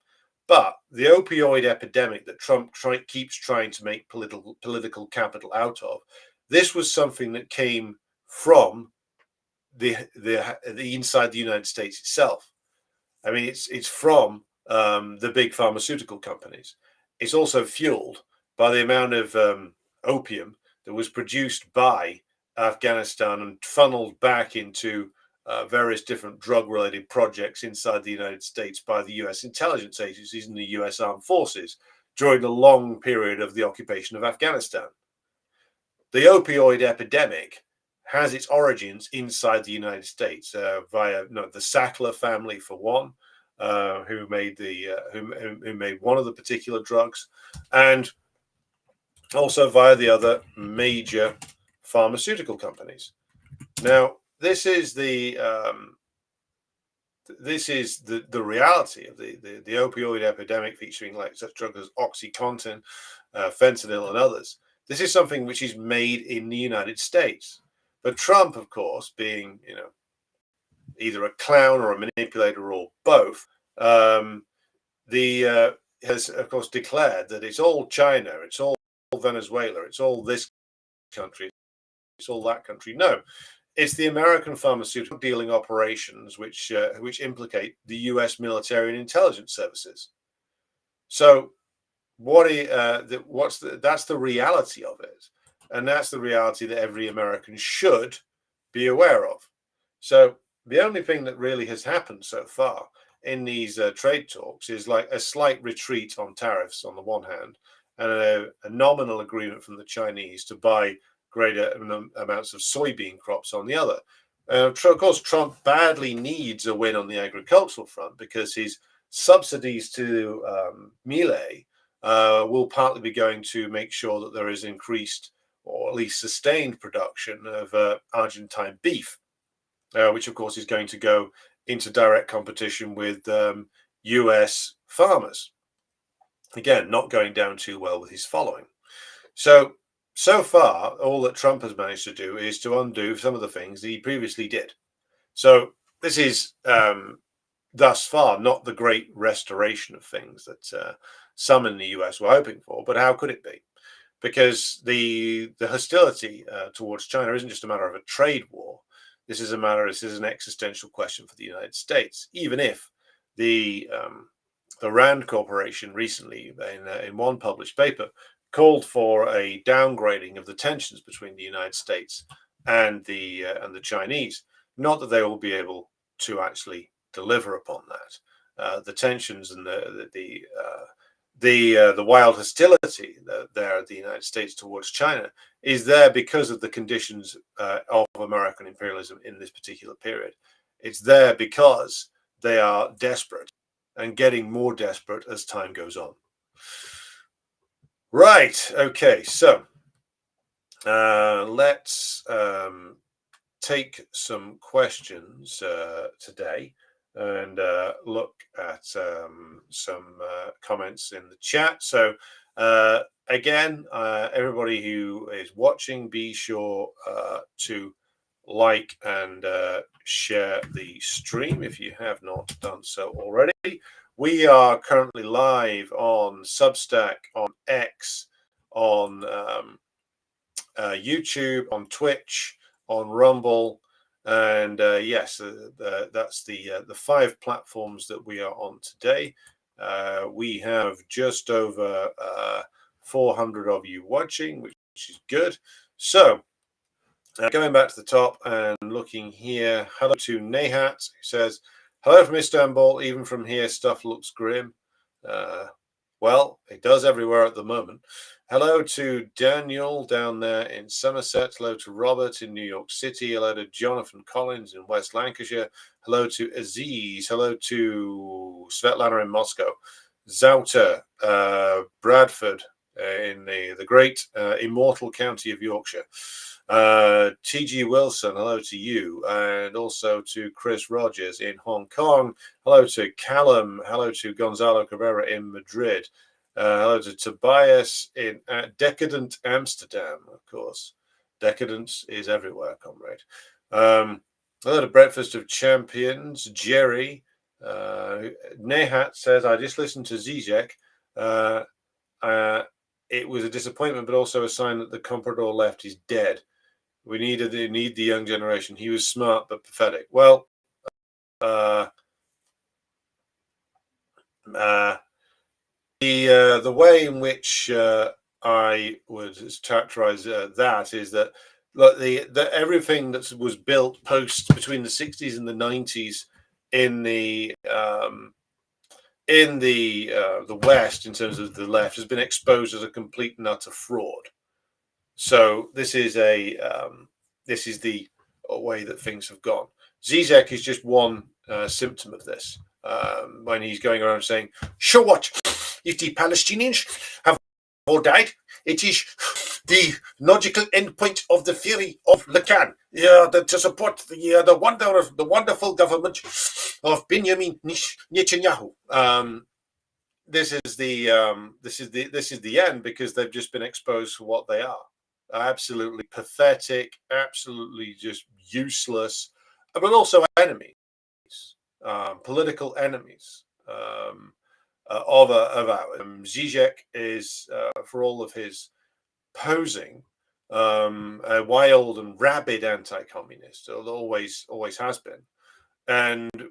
But the opioid epidemic that Trump keeps trying to make political capital out of, this was something that came from the inside the United States itself. I mean, it's from the big pharmaceutical companies. It's also fueled by the amount of opium that was produced by Afghanistan and funneled back into various different drug-related projects inside the United States by the U.S. intelligence agencies and the U.S. armed forces during the long period of the occupation of Afghanistan. The opioid epidemic has its origins inside the United States via the Sackler family, for one, who made who made one of the particular drugs, and also via the other major pharmaceutical companies. Now, this is the reality of the opioid epidemic, featuring such drugs as OxyContin, fentanyl, and others. This is something which is made in the United States. But Trump, of course, being either a clown or a manipulator or both, has of course declared that it's all China, it's all Venezuela, it's all this country, it's all that country. No, it's the American pharmaceutical dealing operations which implicate the U.S. military and intelligence services. So that's the reality of it, and that's the reality that every American should be aware of. So the only thing that really has happened so far in these trade talks is a slight retreat on tariffs on the one hand, and a nominal agreement from the Chinese to buy greater amounts of soybean crops on the other. Of course, Trump badly needs a win on the agricultural front, because his subsidies to Milei will partly be going to make sure that there is increased or at least sustained production of Argentine beef, which of course is going to go into direct competition with US farmers. Again, not going down too well with his following. So far, all that Trump has managed to do is to undo some of the things that he previously did. So this is thus far not the great restoration of things that some in the US were hoping for, but how could it be? Because the hostility towards China isn't just a matter of a trade war. This is an existential question for the United States. Even if the Rand Corporation recently, in one published paper, called for a downgrading of the tensions between the United States and the Chinese, not that they will be able to actually deliver upon that. The tensions and the wild hostility there at the United States towards China is there because of the conditions of American imperialism in this particular period. It's there because they are desperate and getting more desperate as time goes on. Right. Okay. So let's take some questions today and look at some comments in the chat. So again, everybody who is watching, be sure to like and share the stream if you have not done so already. We are currently live on Substack, on X, on YouTube, on Twitch, on Rumble, and yes, that's the 5 platforms that we are on today. We have just over 400 of you watching, which is good. So going back to the top and looking here, hello to Nehat, who says, hello from Istanbul. Even from here, stuff looks grim. Well, it does everywhere at the moment. Hello to Daniel down there in Somerset. Hello to Robert in New York City. Hello to Jonathan Collins in West Lancashire. Hello to Aziz. Hello to Svetlana in Moscow. Zauter, Bradford in the great immortal county of Yorkshire. TG Wilson, hello to you, and also to Chris Rogers in Hong Kong. Hello to Callum. Hello to Gonzalo Cabrera in Madrid. Hello to Tobias in decadent Amsterdam, of course. Decadence is everywhere, comrade. Hello to Breakfast of Champions, Jerry. Nehat says, I just listened to Zizek. It was a disappointment, but also a sign that the comprador left is dead. We need the young generation. He was smart but pathetic. Well, the way in which I would characterize that is that look, everything that was built between the 60s and the 90s in the West, in terms of the left, has been exposed as a complete and utter fraud. So this is the way that things have gone. Zizek is just one symptom of this. When he's going around saying, "So what? If the Palestinians have all died, it is the logical endpoint of the theory of Lacan, to support the wonderful government of Benjamin Netanyahu." This is the end, because they've just been exposed for what they are. Absolutely pathetic, absolutely just useless, but also enemies, political enemies of ours. Zizek is, for all of his posing, a wild and rabid anti-communist, always has been, and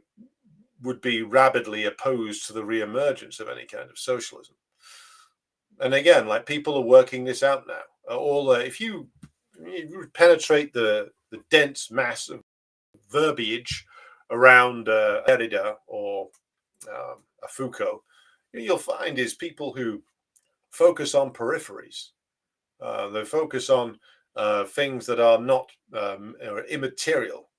would be rabidly opposed to the re-emergence of any kind of socialism. And again, like, people are working this out now. If you penetrate the dense mass of verbiage around Derrida or Foucault, you'll find is people who focus on peripheries. They focus on things that are not immaterial,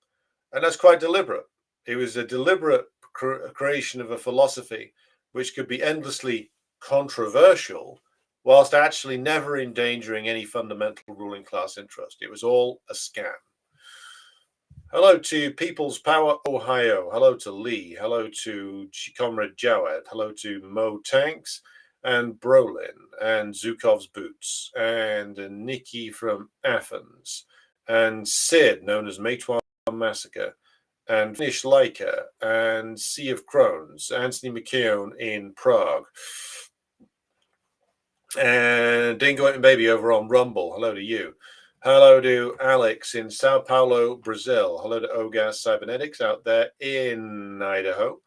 and that's quite deliberate. It was a deliberate creation of a philosophy which could be endlessly controversial, whilst actually never endangering any fundamental ruling class interest. It was all a scam. Hello to People's Power Ohio. Hello to Lee. Hello to Comrade Jawed. Hello to Mo Tanks and Brolin and Zukov's Boots and Nikki from Athens and Sid, known as Matewan Massacre, and Finish Leica and Sea of Crones, Anthony McKeown in Prague, and Dingo and Baby over on Rumble. Hello to you. Hello to Alex in Sao Paulo, Brazil. Hello to Ogas Cybernetics out there in Idaho.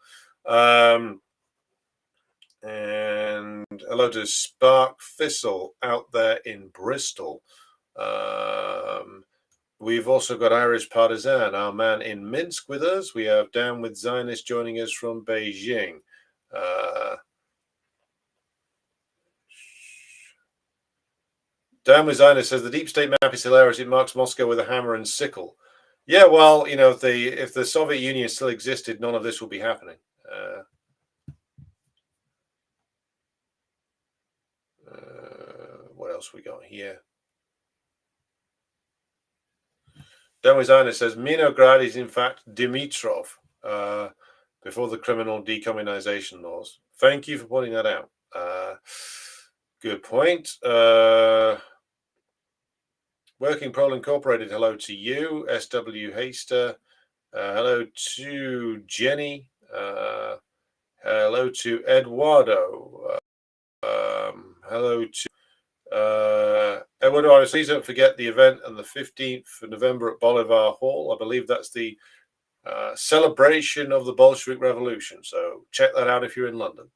And hello to Spark Thistle out there in Bristol. We've also got Irish Partisan, our man in Minsk, with us. We have Down with Zionist joining us from Beijing. Down with Zionist says the deep state map is hilarious. It marks Moscow with a hammer and sickle. Yeah, well, if the Soviet Union still existed, none of this would be happening. What else we got here? Demiziner says Minograd is in fact Dimitrov before the criminal decommunization laws. Thank you for pointing that out. Good point. Working Pole Incorporated, hello to you. SW Haster, hello to Jenny. Hello to Eduardo. Hello to Eduardo. Please don't forget the event on the 15th of November at Bolivar Hall. I believe that's the celebration of the Bolshevik Revolution. So check that out if you're in London.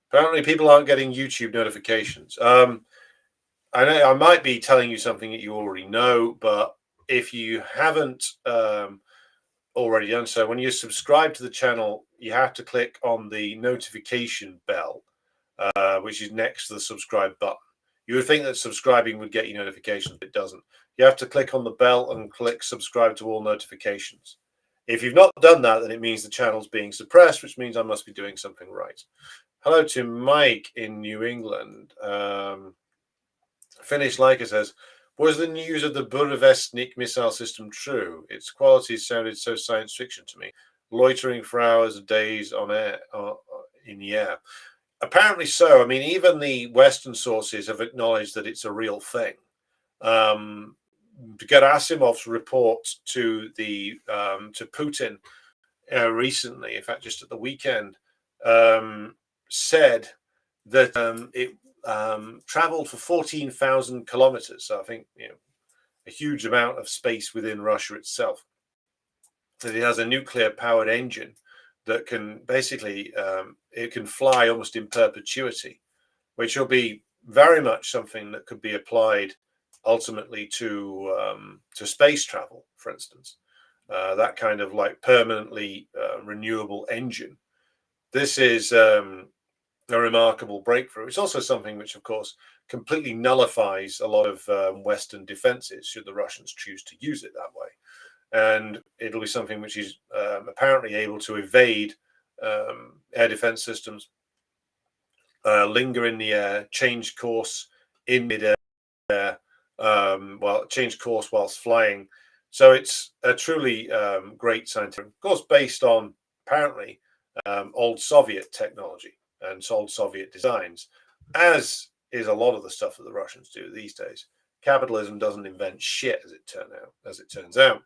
Apparently, people aren't getting YouTube notifications. I know I might be telling you something that you already know, but if you haven't already done so, when you subscribe to the channel, you have to click on the notification bell, which is next to the subscribe button. You would think that subscribing would get you notifications, but it doesn't. You have to click on the bell and click subscribe to all notifications. If you've not done that, then it means the channel's being suppressed, which means I must be doing something right. Hello to Mike in New England. Finnish Leica says, was the news of the Burevestnik missile system true? Its quality sounded so science fiction to me. Loitering for hours, days on air, in the air. Apparently so. I mean, even the Western sources have acknowledged that it's a real thing. Gerasimov's report to Putin recently, in fact, just at the weekend, said that it traveled for 14,000 kilometers. So I think, a huge amount of space within Russia itself. That it has a nuclear powered engine that can basically, it can fly almost in perpetuity, which will be very much something that could be applied ultimately to space travel, for instance. That kind of like permanently renewable engine. This is a remarkable breakthrough. It's also something which, of course, completely nullifies a lot of Western defenses should the Russians choose to use it that way. And it'll be something which is apparently able to evade air defense systems, linger in the air, change course in midair, change course whilst flying. So it's a truly great scientific, of course, based on apparently old Soviet technology and old Soviet designs, as is a lot of the stuff that the Russians do these days. Capitalism doesn't invent shit, as it turns out.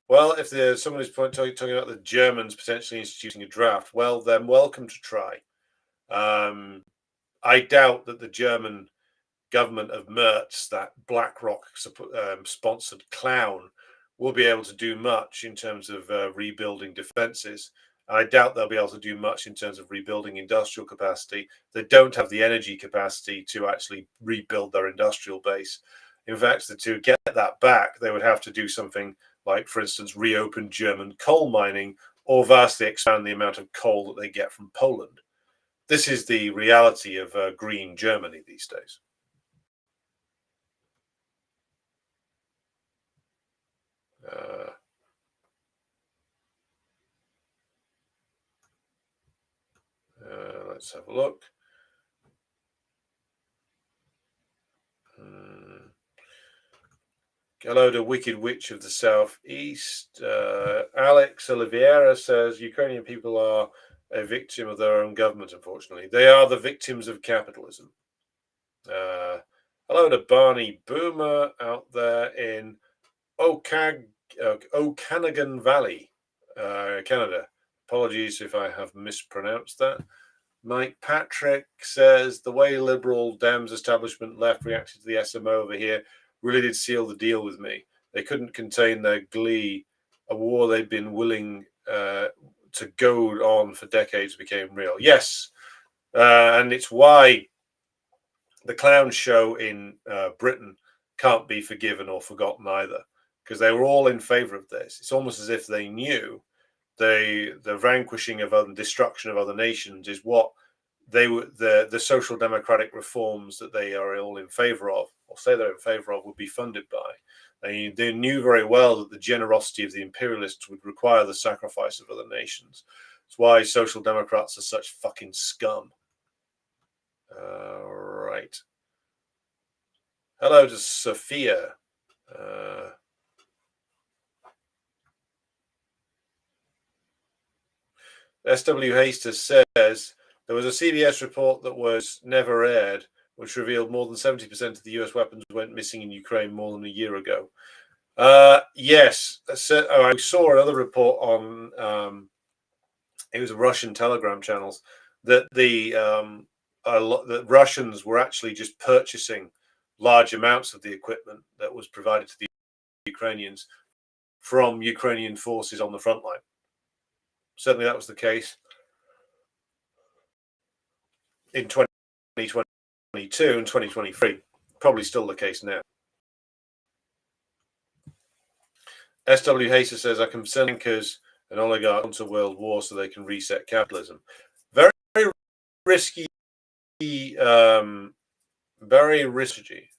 Well, if there's someone who's talking about the Germans potentially instituting a draft, well, then welcome to try. I doubt that the German government of Merz, that BlackRock sponsored clown, will be able to do much in terms of rebuilding defenses. I doubt they'll be able to do much in terms of rebuilding industrial capacity. They don't have the energy capacity to actually rebuild their industrial base. In fact, to get that back, they would have to do something like, for instance, reopen German coal mining or vastly expand the amount of coal that they get from Poland. This is the reality of green Germany these days. Let's have a look. Hello to Wicked Witch of the Southeast. Alex Oliveira says Ukrainian people are a victim of their own government, unfortunately. They are the victims of capitalism. Hello to Barney Boomer out there in Okanagan Valley, Canada. Apologies if I have mispronounced that. Mike Patrick says the way liberal Dems establishment left reacted to the SMO over here really did seal the deal with me. They couldn't contain their glee. A war they'd been willing to goad on for decades became real. Yes, and it's why the clown show in Britain can't be forgiven or forgotten either, because they were all in favor of this. It's almost as if they knew the vanquishing of other, destruction of other nations is what they were, the social democratic reforms that they are all in favor of, or say they're in favor of, would be funded by. They knew very well that the generosity of the imperialists would require the sacrifice of other nations. It's why social democrats are such fucking scum. Great. Hello to Sophia. S.W. Hasters says there was a CBS report that was never aired, which revealed more than 70% of the US weapons went missing in Ukraine more than a year ago. Yes, I saw another report on it was Russian Telegram channels that the Russians were actually just purchasing large amounts of the equipment that was provided to the Ukrainians from Ukrainian forces on the front line. Certainly that was the case in 2022 and 2023. Probably still the case now. S.W. Hayes says, I can send bankers and oligarchs into world war so they can reset capitalism. Very, very risky, very risky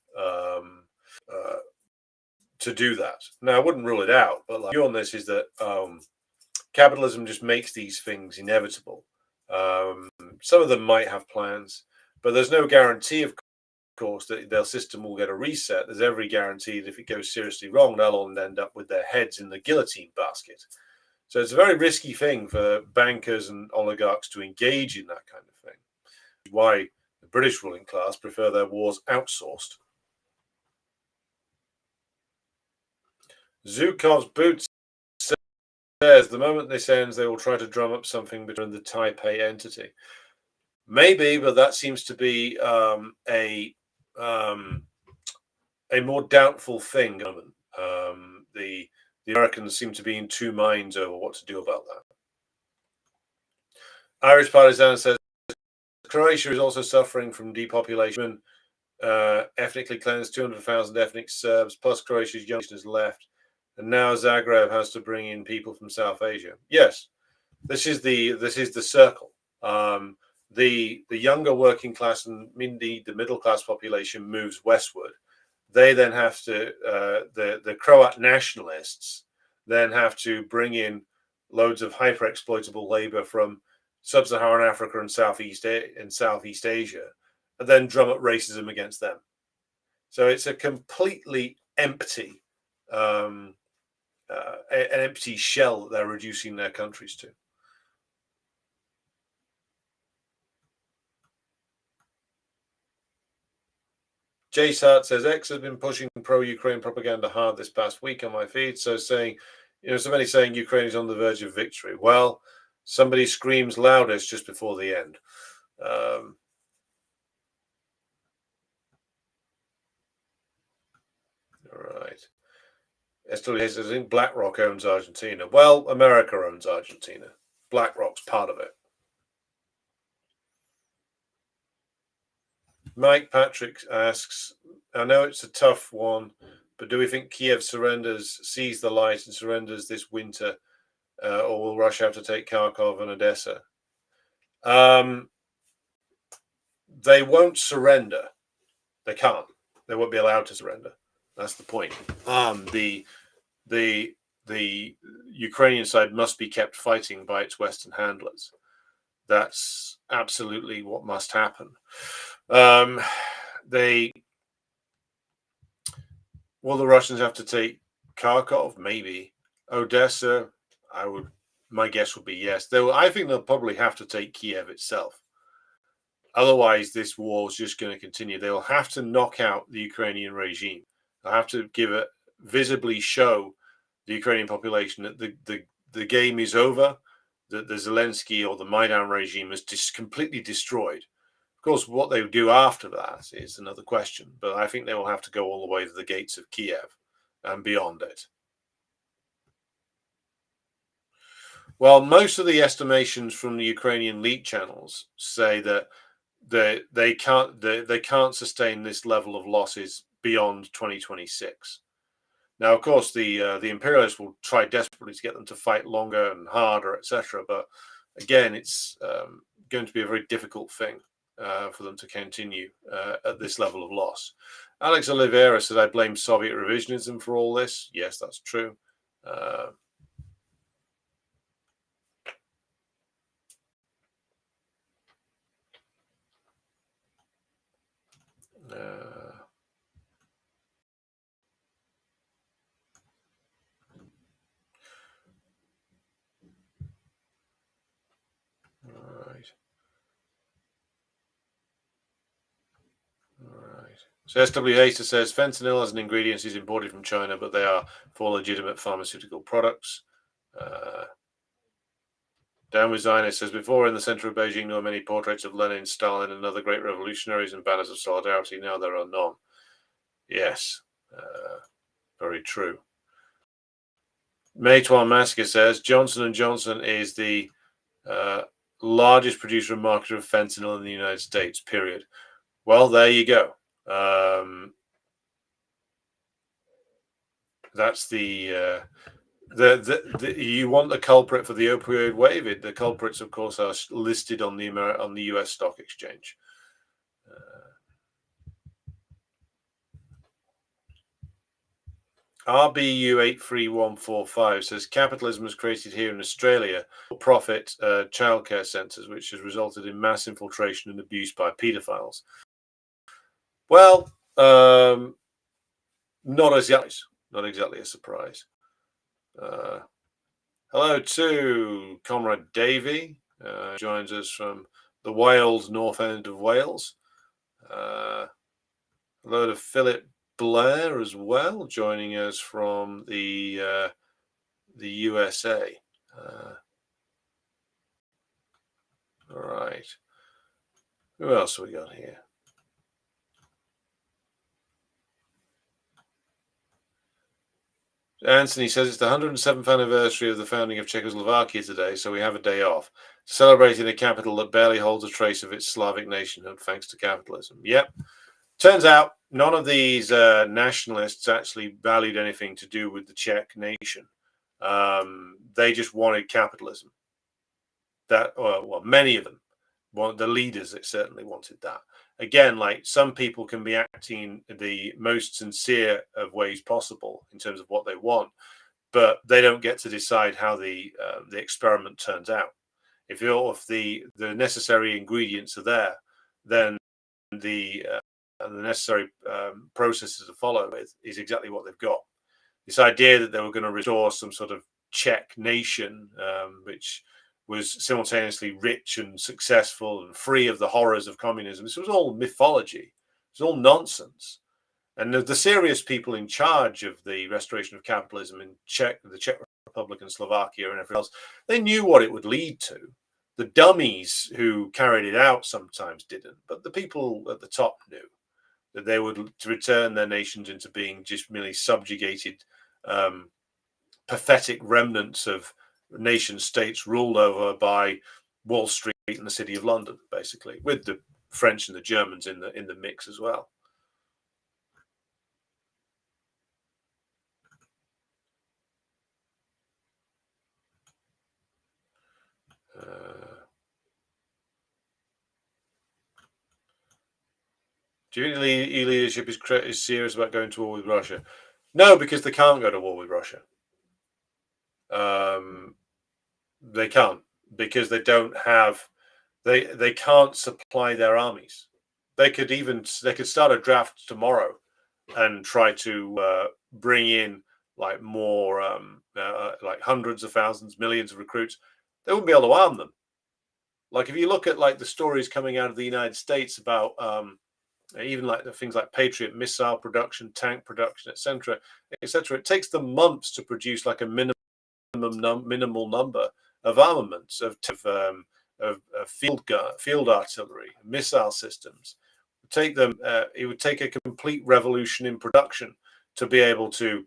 to do that. Now, I wouldn't rule it out, but like, on this is that capitalism just makes these things inevitable. Some of them might have plans, but there's no guarantee, of course, that their system will get a reset. There's every guarantee that if it goes seriously wrong, they'll all end up with their heads in the guillotine basket. So it's a very risky thing for bankers and oligarchs to engage in that kind of thing. Why the British ruling class prefer their wars outsourced. Zhukov's Boots says the moment this ends, they will try to drum up something between the Taipei entity. Maybe, but that seems to be a more doubtful thing. The Americans seem to be in two minds over what to do about that. Irish Partisan says Croatia is also suffering from depopulation. Ethnically cleansed 200,000 ethnic Serbs, plus Croatia's youngsters left, and now Zagreb has to bring in people from South Asia. Yes, this is the circle. The younger working class and indeed the middle class population moves westward. They then have to the Croat nationalists then have to bring in loads of hyper exploitable labor from sub-Saharan Africa and Southeast Asia, and then drum up racism against them. So it's a completely empty, an empty shell that they're reducing their countries to. Jace Hart says X has been pushing pro-Ukraine propaganda hard this past week on my feed. So saying, somebody saying Ukraine is on the verge of victory. Well, somebody screams loudest just before the end. All right. SW says, I think BlackRock owns Argentina. Well, America owns Argentina. BlackRock's part of it. Mike Patrick asks, I know it's a tough one, but do we think Kiev sees the light and surrenders this winter, or will Russia have to take Kharkov and Odessa? They won't surrender. They can't. They won't be allowed to surrender. That's the point. The Ukrainian side must be kept fighting by its Western handlers. That's absolutely what must happen. Will the Russians have to take Kharkov? Maybe. Odessa, my guess would be yes. I think they'll probably have to take Kiev itself. Otherwise, this war is just going to continue. They will have to knock out the Ukrainian regime. They'll have to visibly show the Ukrainian population that the game is over, that the Zelensky or the Maidan regime is just completely destroyed. Of course, what they do after that is another question, but I think they will have to go all the way to the gates of Kiev and beyond it. Well, most of the estimations from the Ukrainian leak channels say that they can't sustain this level of losses beyond 2026. Now, of course, the imperialists will try desperately to get them to fight longer and harder, etc. But again, it's going to be a very difficult thing for them to continue at this level of loss. Alex Oliveira said, I blame Soviet revisionism for all this. Yes, that's true. So SW says fentanyl as an ingredient is imported from China, but they are for legitimate pharmaceutical products. Down with Zionist says, before in the center of Beijing there were many portraits of Lenin, Stalin, and other great revolutionaries and banners of solidarity. Now there are none. Yes, very true. Meituan Massacre says, Johnson & Johnson is the largest producer and marketer of fentanyl in the United States, period. Well, there you go. That's the you want the culprit for the opioid wave. The culprits, of course, are listed on the U.S. stock exchange. RBU 83145 says capitalism was created here in Australia for profit childcare centres, which has resulted in mass infiltration and abuse by paedophiles. Well, not exactly a surprise. Hello to Comrade Davey, joins us from the Wales north end of Wales. Hello to Philip Blair as well, joining us from the USA. All right. Who else have we got here? Anthony says it's the 107th anniversary of the founding of Czechoslovakia today, so we have a day off, celebrating a capital that barely holds a trace of its Slavic nationhood thanks to capitalism. Yep. Turns out none of these nationalists actually valued anything to do with the Czech nation. They just wanted capitalism. Well, many of them, the leaders, certainly wanted that. Again, like, some people can be acting the most sincere of ways possible in terms of what they want, but they don't get to decide how the experiment turns out. If the necessary ingredients are there, then the necessary processes to follow with is exactly what they've got. This idea that they were going to restore some sort of Czech nation, which was simultaneously rich and successful and free of the horrors of communism. This was all mythology. It was all nonsense. And the serious people in charge of the restoration of capitalism in the Czech Republic and Slovakia and everything else, they knew what it would lead to. The dummies who carried it out sometimes didn't, but the people at the top knew that they would return their nations into being just merely subjugated, pathetic remnants of nation states ruled over by Wall Street and the City of London, basically, with the French and the Germans in the mix as well. Do you think the leadership is serious about going to war with Russia? No, because they can't go to war with Russia. They can't, because they don't have. They can't supply their armies. They could start a draft tomorrow and try to bring in like more like hundreds of thousands, millions of recruits. They wouldn't be able to arm them. Like, if you look at like the stories coming out of the United States about even like the things like Patriot missile production, tank production, etc., it takes them months to produce like a minimal number of armaments, of field artillery, missile systems. It would take a complete revolution in production to be able to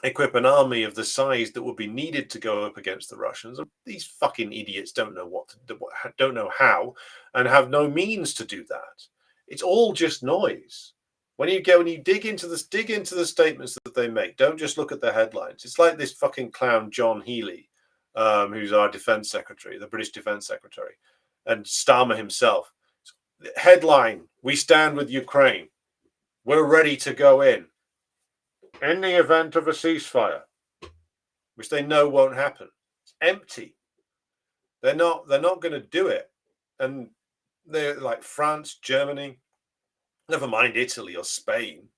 equip an army of the size that would be needed to go up against the Russians. These fucking idiots don't know how, and have no means to do that. It's all just noise. When you dig into the statements that they make, don't just look at the headlines. It's like this fucking clown John Healey, who's our defense secretary, the British defense secretary, and Starmer himself. Headline: we stand with Ukraine. We're ready to go in the event of a ceasefire, which they know won't happen. It's empty. They're not going to do it. And they're like France, Germany, Never mind Italy or Spain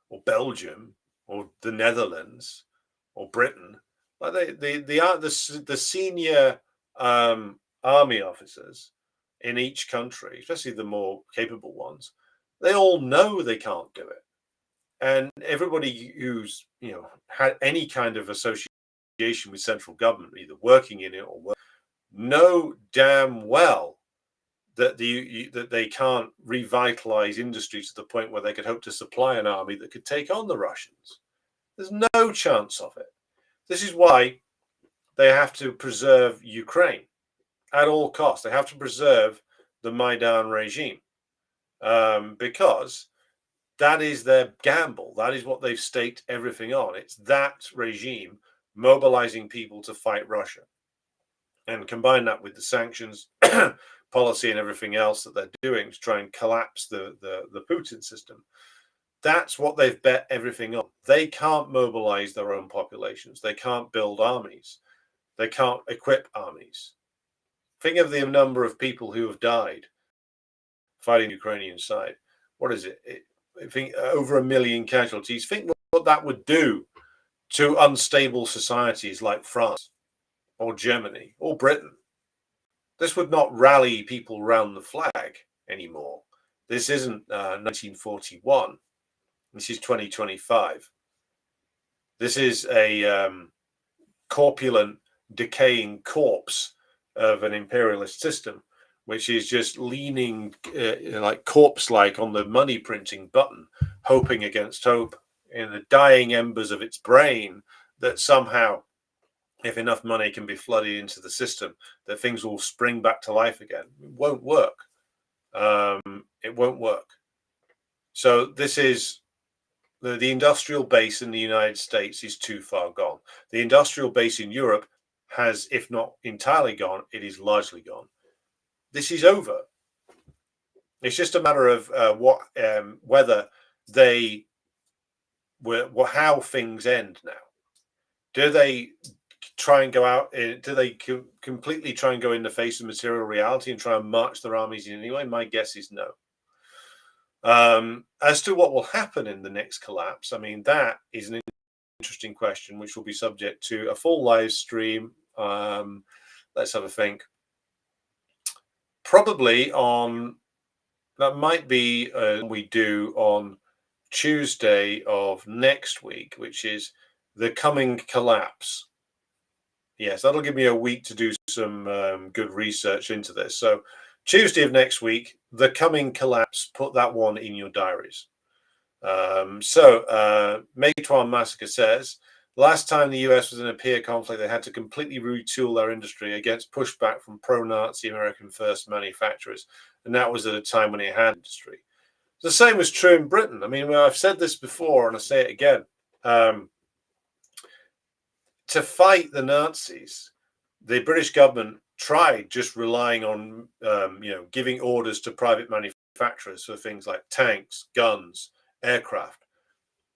or Belgium or the Netherlands or Britain. Like the senior army officers in each country, especially the more capable ones, they all know they can't do it. And everybody who's had any kind of association with central government, either working in it or know damn well that that they can't revitalize industry to the point where they could hope to supply an army that could take on the Russians. There's no chance of it. This is why they have to preserve Ukraine at all costs. They have to preserve the Maidan regime because that is their gamble. That is what they've staked everything on. It's that regime mobilizing people to fight Russia. And combine that with the sanctions policy and everything else that they're doing to try and collapse the Putin system. That's what they've bet everything on. They can't mobilize their own populations. They can't build armies. They can't equip armies. Think of the number of people who have died fighting the Ukrainian side. What is it? I think over 1 million casualties. Think what that would do to unstable societies like France or Germany or Britain. This would not rally people round the flag anymore. This isn't 1941. This is 2025. This is a corpulent, decaying corpse of an imperialist system, which is just leaning like corpse-like on the money printing button, hoping against hope in the dying embers of its brain that somehow, if enough money can be flooded into the system, that things will spring back to life again. It won't work. It won't work. So this is the industrial base in the United States is too far gone. The industrial base in Europe has, if not entirely gone, it is largely gone. This is over. It's just a matter of whether they were how things end now. Do they try and go out? Do they completely try and go in the face of material reality and try and march their armies in anyway? My guess is no. As to what will happen in the next collapse, I mean, that is an interesting question, which will be subject to a full live stream. Let's have a think. Probably on, that might be we do on Tuesday of next week, which is the coming collapse. Yes, that'll give me a week to do some good research into this. So Tuesday of next week, the coming collapse, put that one in your diaries. Meituan Massacre says, last time the US was in a peer conflict, they had to completely retool their industry against pushback from pro-Nazi American first manufacturers. And that was at a time when it had industry. The same was true in Britain. I mean, I've said this before and I say it again. To fight the Nazis, the British government tried just relying on, giving orders to private manufacturers for things like tanks, guns, aircraft.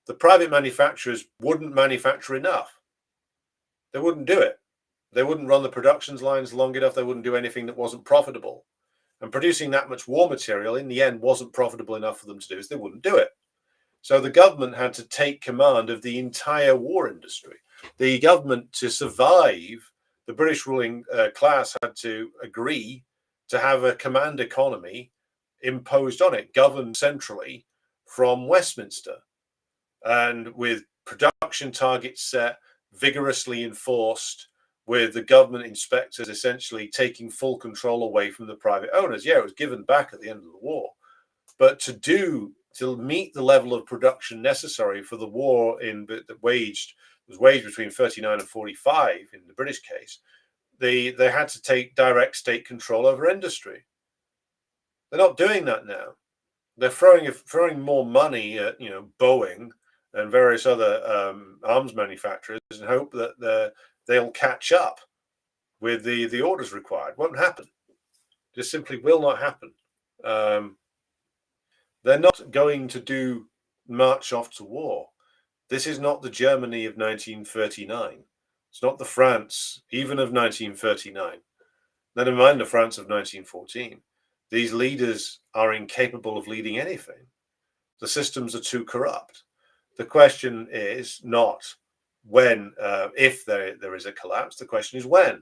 The private manufacturers wouldn't manufacture enough. They wouldn't do it. They wouldn't run the production lines long enough. They wouldn't do anything that wasn't profitable. And producing that much war material in the end wasn't profitable enough for them to do, so they wouldn't do it. So the government had to take command of the entire war industry. The government, to survive, the British ruling class had to agree to have a command economy imposed on it, governed centrally from Westminster, and with production targets set, vigorously enforced, with the government inspectors essentially taking full control away from the private owners. Yeah, it was given back at the end of the war, but to meet the level of production necessary for the war that was waged between 39 and 45 in the British case, they had to take direct state control over industry. They're not doing that now. They're throwing more money at Boeing and various other arms manufacturers and hope that they'll catch up with the orders required. Won't happen. Just simply will not happen. They're not going to march off to war. This is not the Germany of 1939. It's not the France even of 1939. Never mind the France of 1914. These leaders are incapable of leading anything. the systems are too corrupt. The question is not when, if there is a collapse. The question is when.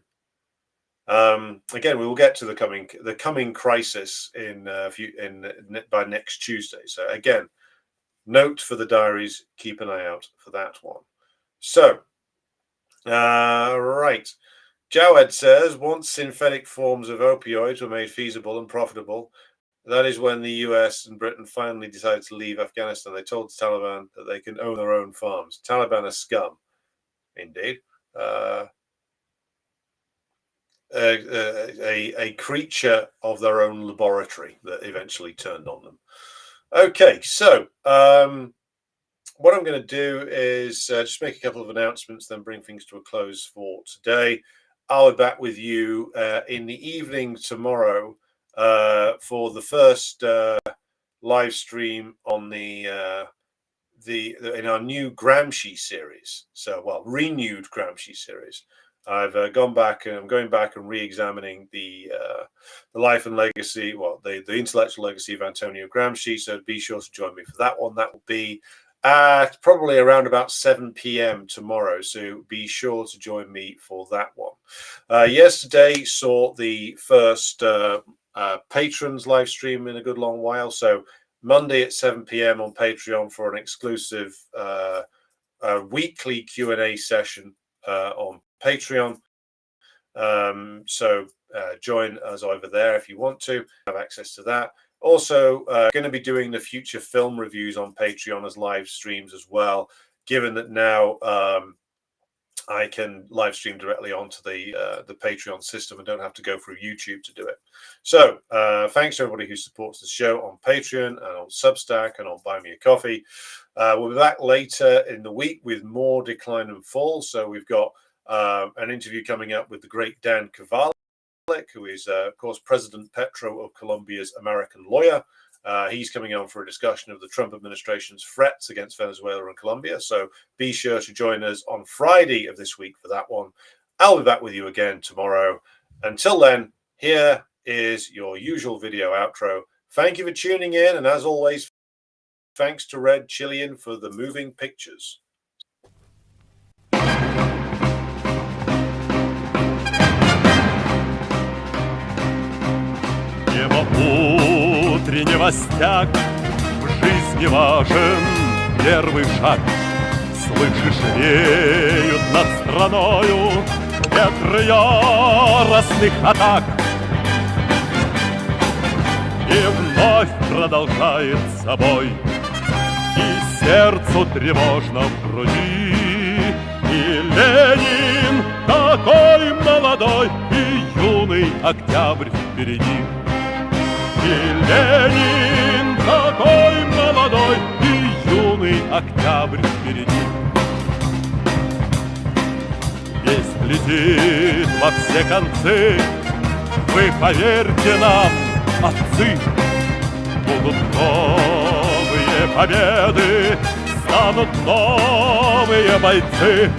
Again, we will get to the coming crisis by next Tuesday. So again, note for the diaries, keep an eye out for that one. So, right. Jawed says, once synthetic forms of opioids were made feasible and profitable, that is when the US and Britain finally decided to leave Afghanistan. They told the Taliban that they can own their own farms. Taliban are scum, indeed. A creature of their own laboratory that eventually turned on them. Okay, so what I'm going to do is just make a couple of announcements, then bring things to a close for today. I'll be back with you in the evening tomorrow for the first live stream on in our new Gramsci series. So, well, renewed Gramsci series. I've gone back and I'm going back and re-examining the life and legacy, the intellectual legacy of Antonio Gramsci. So be sure to join me for that one. That will be at probably around about 7 p.m. tomorrow. So be sure to join me for that one. Yesterday saw the first patrons live stream in a good long while. So Monday at 7 p.m. on Patreon for an exclusive weekly Q&A session on Patreon. So join us over there if you want to have access to that. Also going to be doing the future film reviews on Patreon as live streams as well, given that now I can live stream directly onto the Patreon system and don't have to go through YouTube to do it. So thanks to everybody who supports the show on Patreon and on Substack and on Buy Me a Coffee. We'll be back later in the week with more Decline and Fall. So we've got an interview coming up with the great Dan Kovalik, who is, of course, President Petro of Colombia's American lawyer. He's coming on for a discussion of the Trump administration's threats against Venezuela and Colombia. So be sure to join us on Friday of this week for that one. I'll be back with you again tomorrow. Until then, here is your usual video outro. Thank you for tuning in. And as always, thanks to Red Chilean for the moving pictures. Утренний мостяк, в жизни важен первый шаг. Слышишь, реют над страною ветры яростных атак. И вновь продолжает собой, и сердцу тревожно в груди. И Ленин такой молодой, и юный октябрь впереди. И Ленин такой молодой, и юный октябрь впереди. Весть летит во все концы, вы поверьте нам, отцы. Будут новые победы, станут новые бойцы.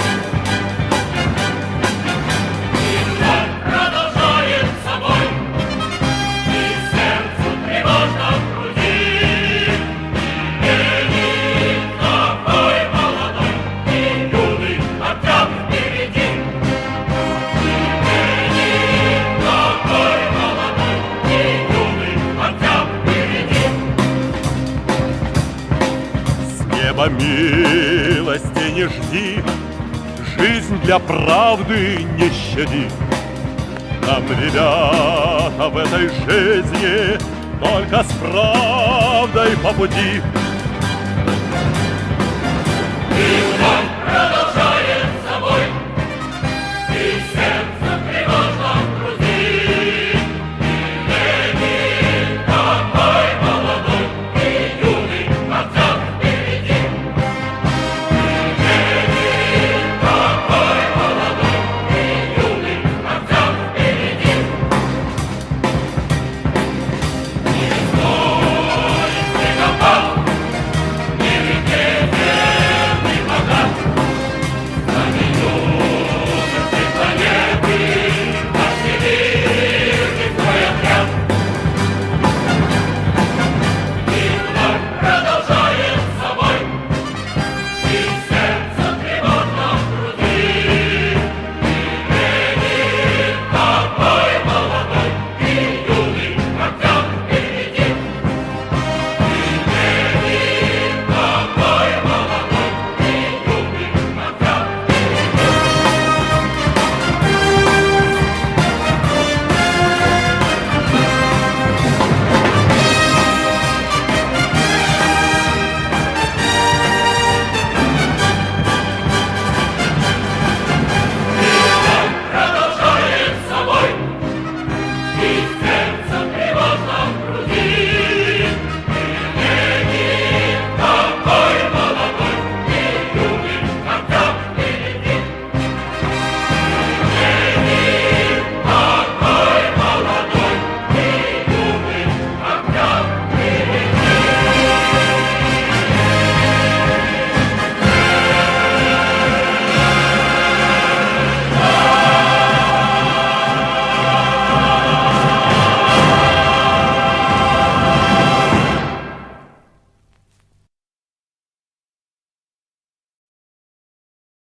Милости не жди, жизнь для правды не щади. Нам, ребята, в этой жизни только с правдой по пути.